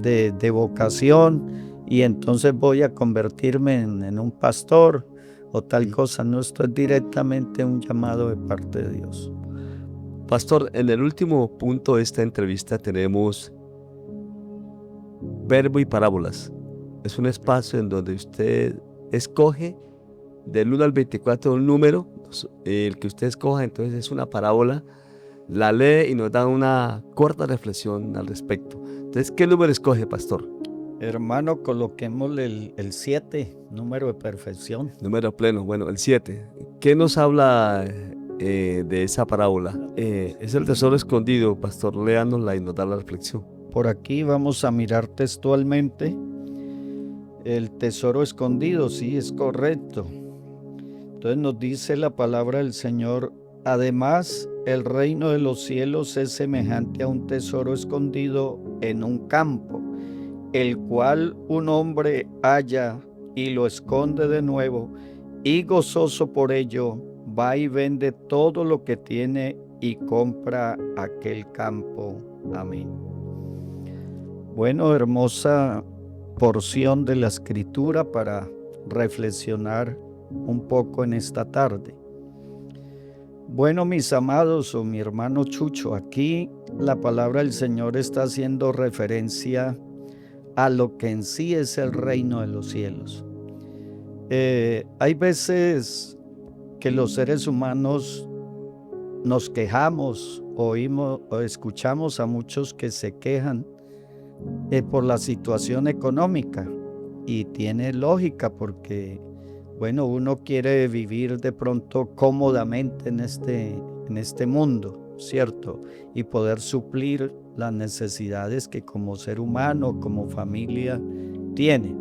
de vocación y entonces voy a convertirme en un pastor o tal cosa. No, esto es directamente un llamado de parte de Dios. Pastor, en el último punto de esta entrevista tenemos verbo y parábolas. Es un espacio en donde usted escoge del 1 al 24 un número, el que usted escoja, entonces es una parábola, la lee y nos da una corta reflexión al respecto. Entonces, ¿qué número escoge, pastor? Hermano, coloquémosle el 7, número de perfección. Número pleno, bueno, el 7. ¿Qué nos habla de esa parábola? Es el tesoro escondido, pastor, léanosla y nos da la reflexión. Por aquí vamos a mirar textualmente el tesoro escondido, sí, es correcto. Entonces nos dice la palabra del Señor: además, el reino de los cielos es semejante a un tesoro escondido en un campo, el cual un hombre halla y lo esconde de nuevo, y gozoso por ello va y vende todo lo que tiene y compra aquel campo. Amén. Bueno, hermosa porción de la Escritura para reflexionar un poco en esta tarde. Bueno, mis amados, o mi hermano Chucho, aquí la palabra del Señor está haciendo referencia a lo que en sí es el reino de los cielos. Hay veces que los seres humanos nos quejamos, oímos o escuchamos a muchos que se quejan por la situación económica, y tiene lógica porque, bueno, uno quiere vivir de pronto cómodamente en este mundo, ¿cierto? Y poder suplir las necesidades que como ser humano, como familia, tiene.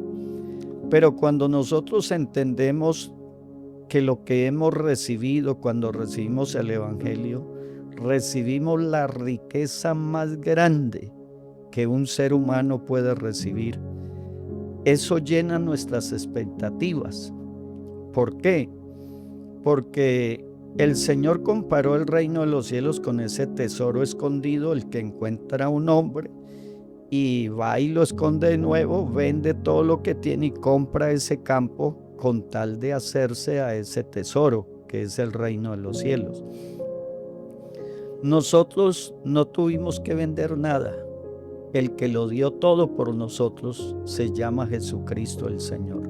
Pero cuando nosotros entendemos que lo que hemos recibido cuando recibimos el Evangelio, recibimos la riqueza más grande que un ser humano puede recibir, eso llena nuestras expectativas. ¿Por qué? Porque el Señor comparó el reino de los cielos con ese tesoro escondido, el que encuentra un hombre y va y lo esconde de nuevo, vende todo lo que tiene y compra ese campo con tal de hacerse a ese tesoro que es el reino de los cielos. Nosotros no tuvimos que vender nada. El que lo dio todo por nosotros se llama Jesucristo el Señor.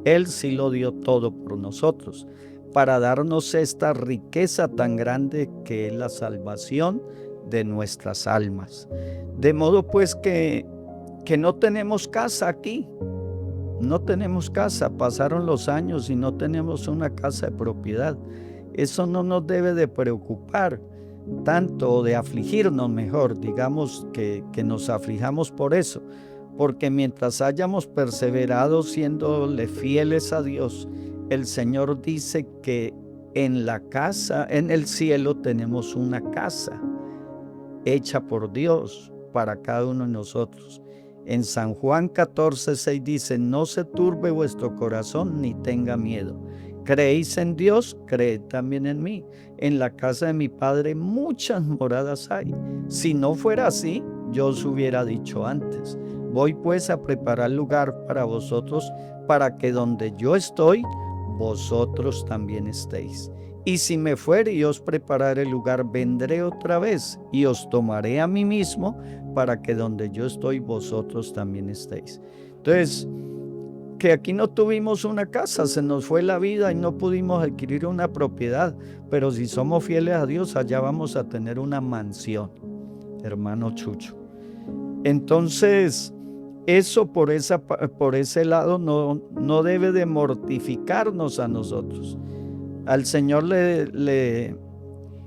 Él sí lo dio todo por nosotros, para darnos esta riqueza tan grande que es la salvación de nuestras almas. De modo pues que no tenemos casa aquí, no tenemos casa, pasaron los años y no tenemos una casa de propiedad. Eso no nos debe de preocupar tanto, de afligirnos, mejor, digamos que nos aflijamos por eso, porque mientras hayamos perseverado siéndole fieles a Dios, el Señor dice que en la casa, en el cielo, tenemos una casa hecha por Dios para cada uno de nosotros. En San Juan 14:6 dice: no se turbe vuestro corazón ni tenga miedo. ¿Creéis en Dios? Creed también en mí. En la casa de mi Padre muchas moradas hay. Si no fuera así, yo os hubiera dicho antes. Voy pues a preparar lugar para vosotros, para que donde yo estoy, vosotros también estéis. Y si me fuere y os prepararé el lugar, vendré otra vez y os tomaré a mí mismo, para que donde yo estoy, vosotros también estéis. Entonces, que aquí no tuvimos una casa, se nos fue la vida y no pudimos adquirir una propiedad, pero si somos fieles a Dios, allá vamos a tener una mansión, hermano Chucho. Entonces, eso por ese lado no debe de mortificarnos a nosotros. Al Señor le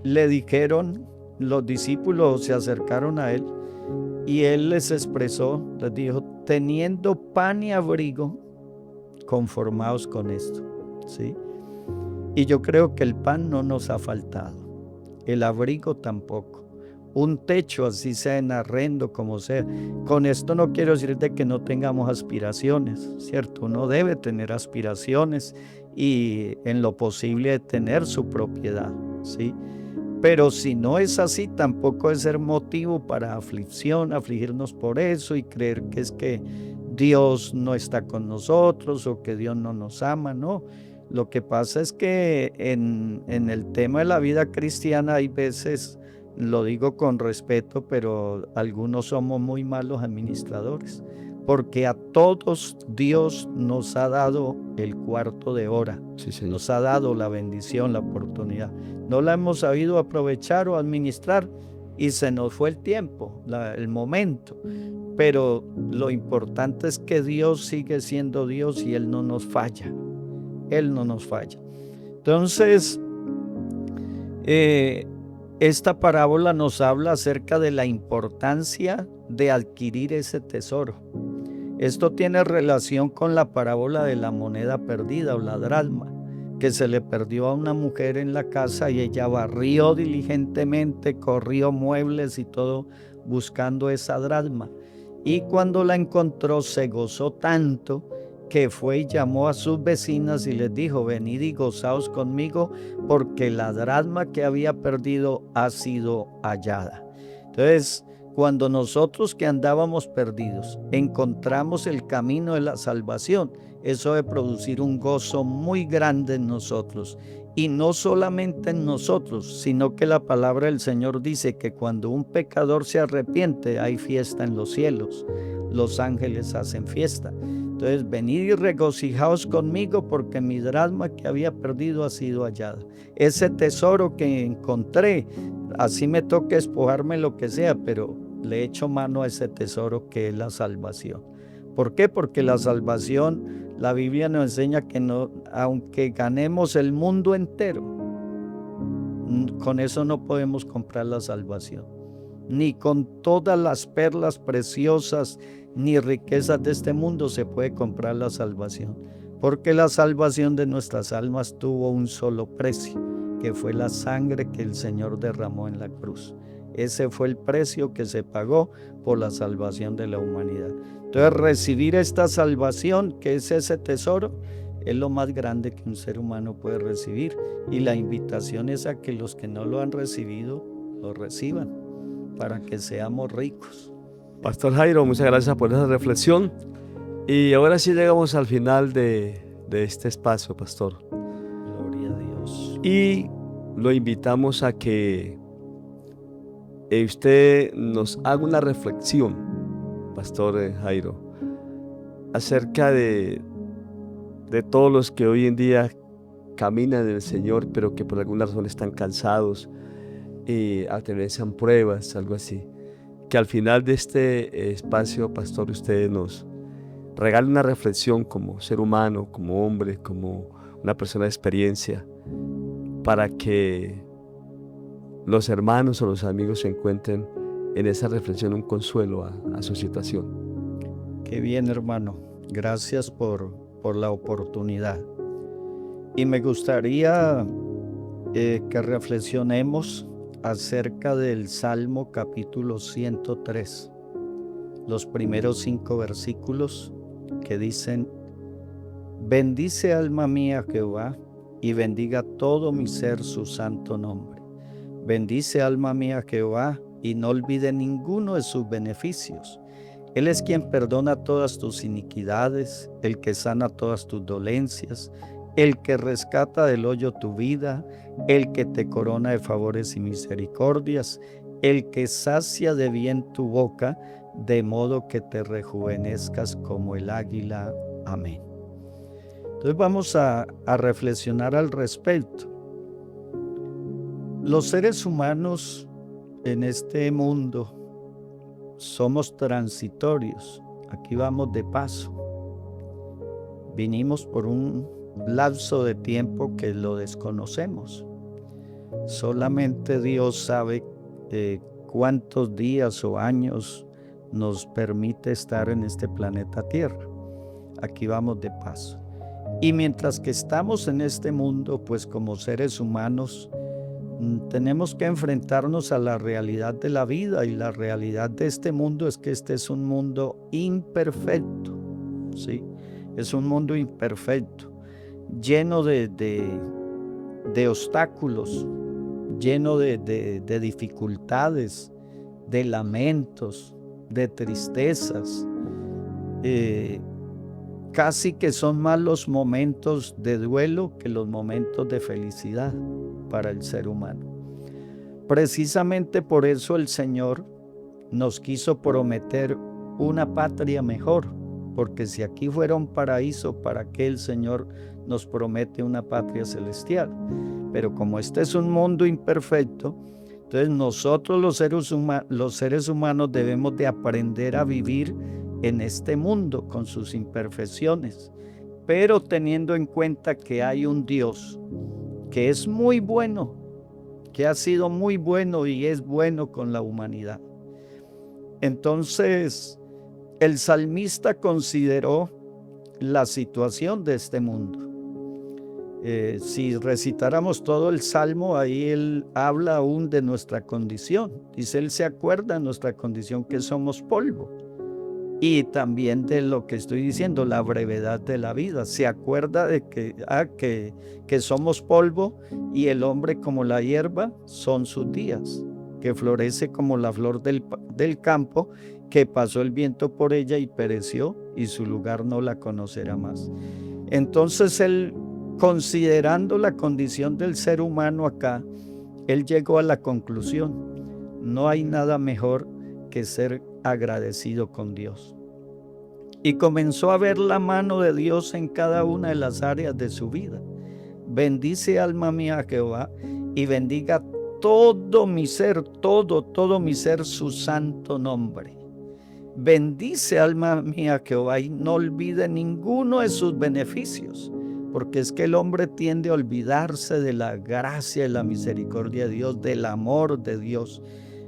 dijeron los discípulos se acercaron a él y él les expresó, les dijo: teniendo pan y abrigo, conformaos con esto, ¿sí? Y yo creo que el pan no nos ha faltado, el abrigo tampoco. Un techo, así sea en arrendo, como sea. Con esto no quiero decir de que no tengamos aspiraciones, ¿cierto? Uno debe tener aspiraciones y en lo posible tener su propiedad, ¿sí? Pero si no es así, tampoco es ser motivo para aflicción, afligirnos por eso y creer que es que Dios no está con nosotros o que Dios no nos ama, no. Lo que pasa es que en el tema de la vida cristiana hay veces, lo digo con respeto, pero algunos somos muy malos administradores, porque a todos Dios nos ha dado el cuarto de hora, Sí, Señor. nos ha dado la bendición, la oportunidad. No la hemos sabido aprovechar o administrar y se nos fue el tiempo, el momento. Pero lo importante es que Dios sigue siendo Dios y Él no nos falla. Él no nos falla. Entonces, esta parábola nos habla acerca de la importancia de adquirir ese tesoro. Esto tiene relación con la parábola de la moneda perdida o la dracma, que se le perdió a una mujer en la casa y ella barrió diligentemente, corrió muebles y todo buscando esa dracma. Y cuando la encontró se gozó tanto que fue y llamó a sus vecinas y les dijo: venid y gozaos conmigo, porque la dracma que había perdido ha sido hallada. Entonces, cuando nosotros que andábamos perdidos encontramos el camino de la salvación, eso debe producir un gozo muy grande en nosotros. Y no solamente en nosotros, sino que la palabra del Señor dice que cuando un pecador se arrepiente, hay fiesta en los cielos. Los ángeles hacen fiesta. Entonces, venid y regocijaos conmigo, porque mi dracma que había perdido ha sido hallada. Ese tesoro que encontré, así me toca despojarme lo que sea, pero le echo mano a ese tesoro que es la salvación. ¿Por qué? Porque la salvación, la Biblia nos enseña que no, aunque ganemos el mundo entero, con eso no podemos comprar la salvación. Ni con todas las perlas preciosas ni riquezas de este mundo se puede comprar la salvación. Porque la salvación de nuestras almas tuvo un solo precio, que fue la sangre que el Señor derramó en la cruz. Ese fue el precio que se pagó por la salvación de la humanidad. Entonces, recibir esta salvación, que es ese tesoro, es lo más grande que un ser humano puede recibir. Y la invitación es a que los que no lo han recibido, lo reciban, para que seamos ricos. Pastor Jairo, muchas gracias por esa reflexión. Y ahora sí llegamos al final de este espacio, Pastor. Gloria a Dios. Y lo invitamos a que usted nos haga una reflexión, Pastor Jairo, acerca de todos los que hoy en día caminan en el Señor, pero que por alguna razón están cansados y atraviesan pruebas, algo así. Que al final de este espacio, Pastor, usted nos regale una reflexión como ser humano, como hombre, como una persona de experiencia, para que los hermanos o los amigos se encuentren en esa reflexión un consuelo a su situación. Qué bien, hermano. Gracias por la oportunidad. Y me gustaría que reflexionemos acerca del Salmo capítulo 103, los primeros 5 versículos que dicen: bendice alma mía Jehová, y bendiga todo mi ser su santo nombre. Bendice alma mía Jehová, y no olvide ninguno de sus beneficios. Él es quien perdona todas tus iniquidades, el que sana todas tus dolencias, el que rescata del hoyo tu vida, el que te corona de favores y misericordias, el que sacia de bien tu boca, de modo que te rejuvenezcas como el águila. Amén. Entonces vamos a reflexionar al respecto. Los seres humanos en este mundo somos transitorios. Aquí vamos de paso. Vinimos por un lapso de tiempo que lo desconocemos. Solamente Dios sabe cuántos días o años nos permite estar en este planeta Tierra. Aquí vamos de paso. Y mientras que estamos en este mundo, pues como seres humanos, tenemos que enfrentarnos a la realidad de la vida, y la realidad de este mundo es que este es un mundo imperfecto, ¿sí? Es un mundo imperfecto, lleno de obstáculos, lleno de dificultades, de lamentos, de tristezas. Casi que son más los momentos de duelo que los momentos de felicidad para el ser humano. Precisamente por eso el Señor nos quiso prometer una patria mejor, porque si aquí fuera un paraíso, ¿para qué el Señor nos promete una patria celestial? Pero como este es un mundo imperfecto, entonces nosotros los seres humanos debemos de aprender a vivir en este mundo con sus imperfecciones, pero teniendo en cuenta que hay un Dios que es muy bueno, que ha sido muy bueno y es bueno con la humanidad. Entonces, el salmista consideró la situación de este mundo. Si recitáramos todo el salmo, ahí él habla aún de nuestra condición. Dice, él se acuerda de nuestra condición, que somos polvo. Y también de lo que estoy diciendo, la brevedad de la vida. Se acuerda de que somos polvo, y el hombre como la hierba son sus días, que florece como la flor del campo, que pasó el viento por ella y pereció, y su lugar no la conocerá más. Entonces él, considerando la condición del ser humano acá, él llegó a la conclusión: no hay nada mejor que ser agradecido con Dios. Y comenzó a ver la mano de Dios en cada una de las áreas de su vida. Bendice, alma mía, a Jehová, y bendiga todo mi ser, todo mi ser, su santo nombre. Bendice, alma mía, a Jehová, y no olvide ninguno de sus beneficios, porque es que el hombre tiende a olvidarse de la gracia y la misericordia de Dios, del amor de Dios.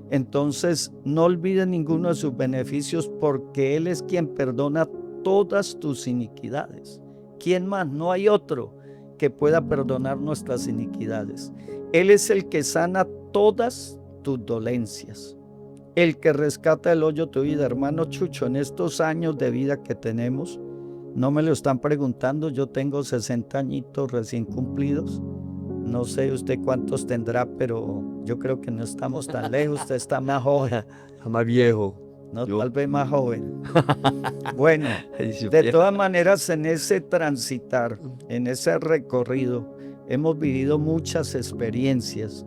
Entonces, no olvides ninguno de sus beneficios, porque Él es quien perdona todas tus iniquidades. ¿Quién más? No hay otro que pueda perdonar nuestras iniquidades. Él es el que sana todas tus dolencias, el que rescata el hoyo de tu vida. Hermano Chucho, en estos años de vida que tenemos, no me lo están preguntando, yo tengo 60 añitos recién cumplidos. No sé usted cuántos tendrá, pero yo creo que no estamos tan lejos. Usted está más joven. Más viejo. No, Yo. tal vez más joven. Bueno, de todas maneras, en ese transitar, en ese recorrido, hemos vivido muchas experiencias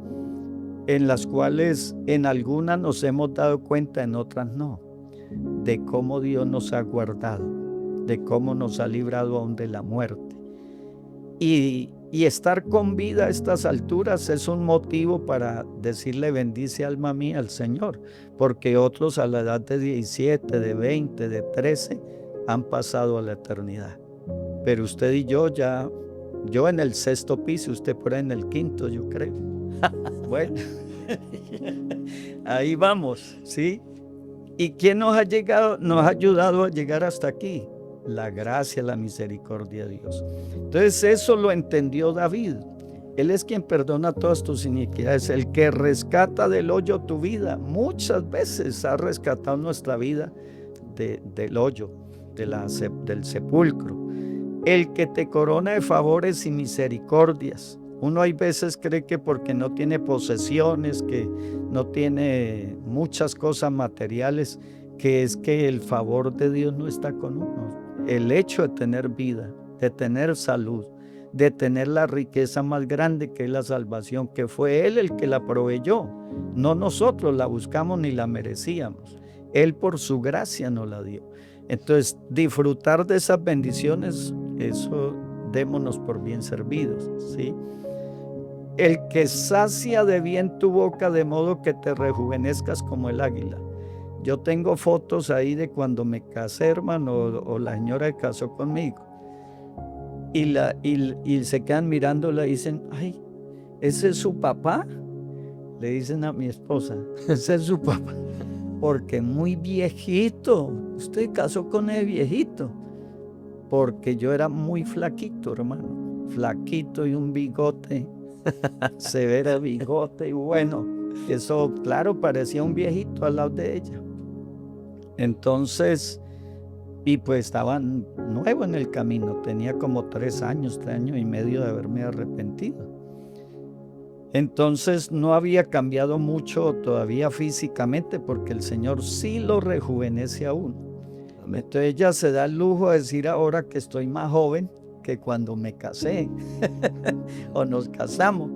en las cuales en algunas nos hemos dado cuenta, en otras no, de cómo Dios nos ha guardado, de cómo nos ha librado aún de la muerte. Y estar con vida a estas alturas es un motivo para decirle: bendice, alma mía, al Señor, porque otros a la edad de 17, de 20, de 13 han pasado a la eternidad. Pero usted y yo yo en el 6º piso, usted por ahí en el 5º, yo creo. Bueno, ahí vamos, ¿sí? ¿Y quién nos ha ayudado a llegar hasta aquí? La gracia, la misericordia de Dios. Entonces eso lo entendió David. Él es quien perdona todas tus iniquidades, el que rescata del hoyo tu vida. Muchas veces ha rescatado nuestra vida del hoyo, del sepulcro. El que te corona de favores y misericordias. Uno hay veces cree que porque no tiene posesiones, que no tiene muchas cosas materiales, que es que el favor de Dios no está con uno. El hecho de tener vida, de tener salud, de tener la riqueza más grande, que es la salvación, que fue Él el que la proveyó. No nosotros la buscamos ni la merecíamos. Él por su gracia nos la dio. Entonces, disfrutar de esas bendiciones, eso démonos por bien servidos, ¿sí? El que sacia de bien tu boca, de modo que te rejuvenezcas como el águila. Yo tengo fotos ahí de cuando me casé, hermano, o la señora que casó conmigo. Y se quedan mirándola y dicen: ay, ¿ese es su papá? le dicen a mi esposa, ese es su papá, porque muy viejito, usted casó con ese viejito, porque yo era muy flaquito, hermano, flaquito y un bigote, severo bigote, y bueno, eso claro, parecía un viejito al lado de ella. Entonces, y pues estaba nuevo en el camino, tenía como 3 años y medio de haberme arrepentido. Entonces no había cambiado mucho todavía físicamente, porque el Señor sí lo rejuvenece a uno. Entonces ella se da el lujo de decir ahora que estoy más joven que cuando me casé o nos casamos.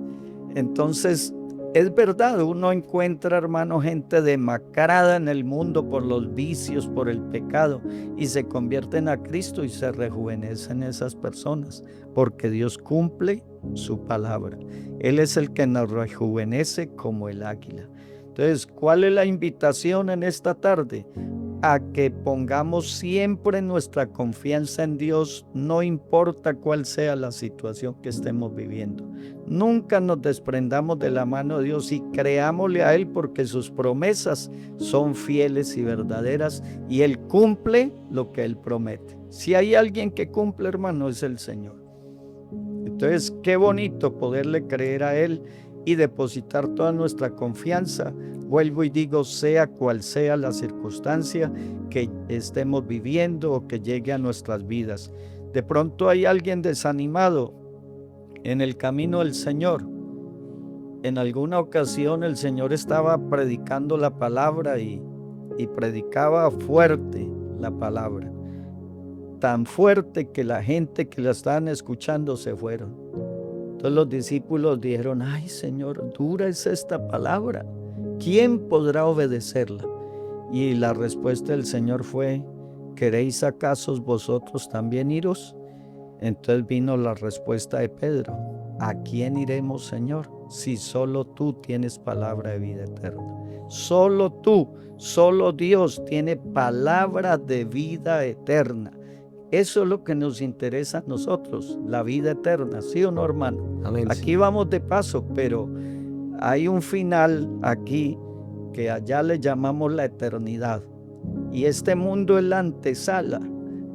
Entonces es verdad, uno encuentra, hermano, gente demacrada en el mundo por los vicios, por el pecado, y se convierten a Cristo y se rejuvenecen esas personas, porque Dios cumple su palabra. Él es el que nos rejuvenece como el águila. Entonces, ¿cuál es la invitación en esta tarde? A que pongamos siempre nuestra confianza en Dios, no importa cuál sea la situación que estemos viviendo. Nunca nos desprendamos de la mano de Dios y creámosle a Él, porque sus promesas son fieles y verdaderas y Él cumple lo que Él promete. Si hay alguien que cumple, hermano, es el Señor. Entonces, qué bonito poderle creer a Él y depositar toda nuestra confianza. Vuelvo y digo, sea cual sea la circunstancia que estemos viviendo o que llegue a nuestras vidas. De pronto hay alguien desanimado en el camino del Señor. En alguna ocasión el Señor estaba predicando la palabra y predicaba fuerte la palabra. Tan fuerte que la gente que la estaban escuchando se fueron. Entonces los discípulos dijeron, ay Señor, dura es esta palabra, ¿quién podrá obedecerla? Y la respuesta del Señor fue, ¿queréis acaso vosotros también iros? Entonces vino la respuesta de Pedro, ¿a quién iremos, Señor? Si solo tú tienes palabra de vida eterna. Solo tú, solo Dios tiene palabra de vida eterna. Eso es lo que nos interesa a nosotros, la vida eterna, ¿sí o no, hermano? Amén. Aquí vamos de paso, pero hay un final aquí que allá le llamamos la eternidad. Y este mundo es la antesala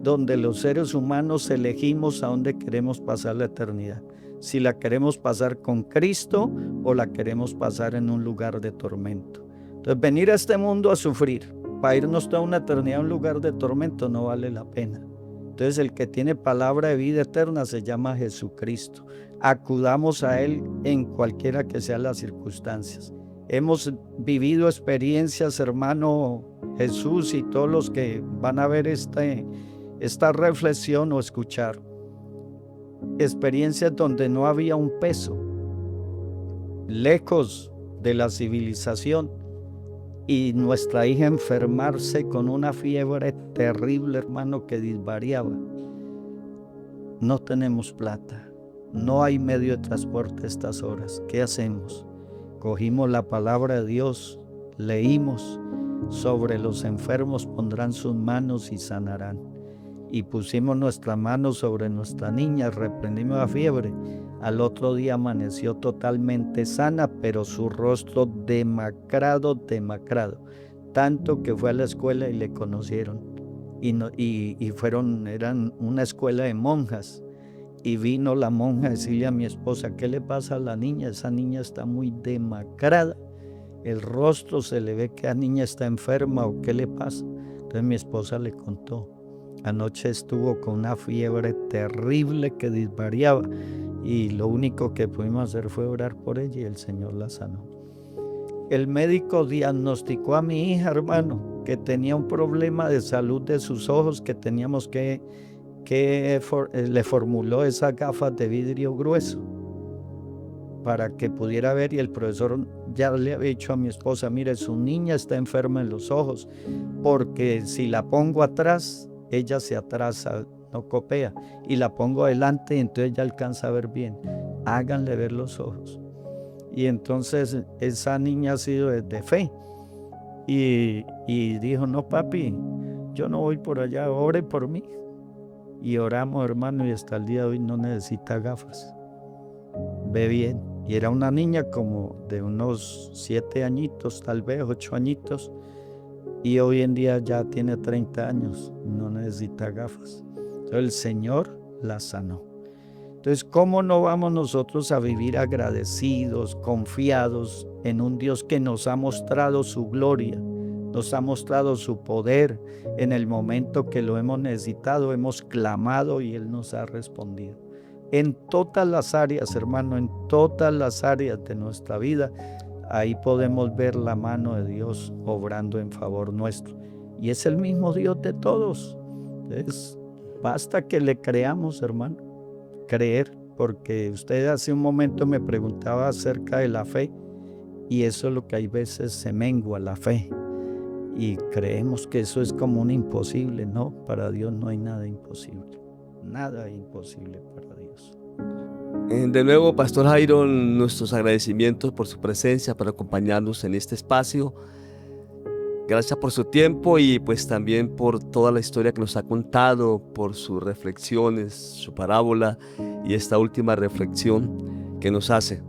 donde los seres humanos elegimos a dónde queremos pasar la eternidad. Si la queremos pasar con Cristo o la queremos pasar en un lugar de tormento. Entonces, venir a este mundo a sufrir para irnos toda una eternidad a un lugar de tormento no vale la pena. Entonces, el que tiene palabra de vida eterna se llama Jesucristo. Acudamos a Él en cualquiera que sean las circunstancias. Hemos vivido experiencias, hermano Jesús, y todos los que van a ver esta reflexión o escuchar. Experiencias donde no había un peso, lejos de la civilización, y nuestra hija enfermarse con una fiebre terrible, hermano, que disvariaba. No tenemos plata, no hay medio de transporte a estas horas. ¿Qué hacemos? Cogimos la palabra de Dios, leímos, sobre los enfermos pondrán sus manos y sanarán. Y pusimos nuestra mano sobre nuestra niña, reprendimos la fiebre. Al otro día amaneció totalmente sana, pero su rostro demacrado, tanto que fue a la escuela y le conocieron. Eran una escuela de monjas. Y vino la monja a decirle a mi esposa, ¿qué le pasa a la niña? Esa niña está muy demacrada. El rostro se le ve que la niña está enferma o qué le pasa. Entonces mi esposa le contó. Anoche estuvo con una fiebre terrible que disvariaba y lo único que pudimos hacer fue orar por ella y el Señor la sanó. El médico diagnosticó a mi hija, hermano, que tenía un problema de salud de sus ojos, que teníamos que le formuló esas gafas de vidrio grueso para que pudiera ver, y el profesor ya le había dicho a mi esposa, mire, su niña está enferma en los ojos, porque si la pongo atrás, ella se atrasa, no copia, y la pongo adelante y entonces ella alcanza a ver bien. Háganle ver los ojos. Y entonces esa niña ha sido de fe y dijo, no papi, yo no voy por allá, ore por mí. Y oramos, hermano, y hasta el día de hoy no necesita gafas, ve bien. Y era una niña como de unos 7 añitos, tal vez 8 añitos. Y hoy en día ya tiene 30 años, no necesita gafas. Entonces el Señor la sanó. Entonces, ¿cómo no vamos nosotros a vivir agradecidos, confiados en un Dios que nos ha mostrado su gloria, nos ha mostrado su poder en el momento que lo hemos necesitado? Hemos clamado y Él nos ha respondido. En todas las áreas, hermano, en todas las áreas de nuestra vida, ahí podemos ver la mano de Dios obrando en favor nuestro. Y es el mismo Dios de todos. Entonces, basta que le creamos, hermano. Creer, porque usted hace un momento me preguntaba acerca de la fe, y eso es lo que hay veces se mengua la fe, y creemos que eso es como un imposible. No, para Dios no hay nada imposible, nada imposible para Dios. De nuevo, Pastor Jairo, nuestros agradecimientos por su presencia, por acompañarnos en este espacio. Gracias por su tiempo y pues también por toda la historia que nos ha contado, por sus reflexiones, su parábola y esta última reflexión que nos hace.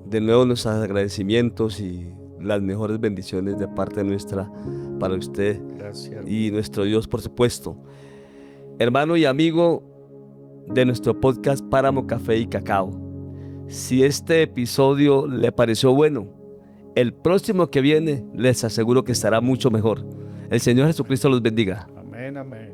De nuevo, nuestros agradecimientos y las mejores bendiciones de parte nuestra para usted. Gracias. Y nuestro Dios, por supuesto. Hermano y amigo de nuestro podcast Páramo Café y Cacao, si este episodio le pareció bueno, el próximo que viene les aseguro que estará mucho mejor. El Señor Jesucristo los bendiga. Amén, amén.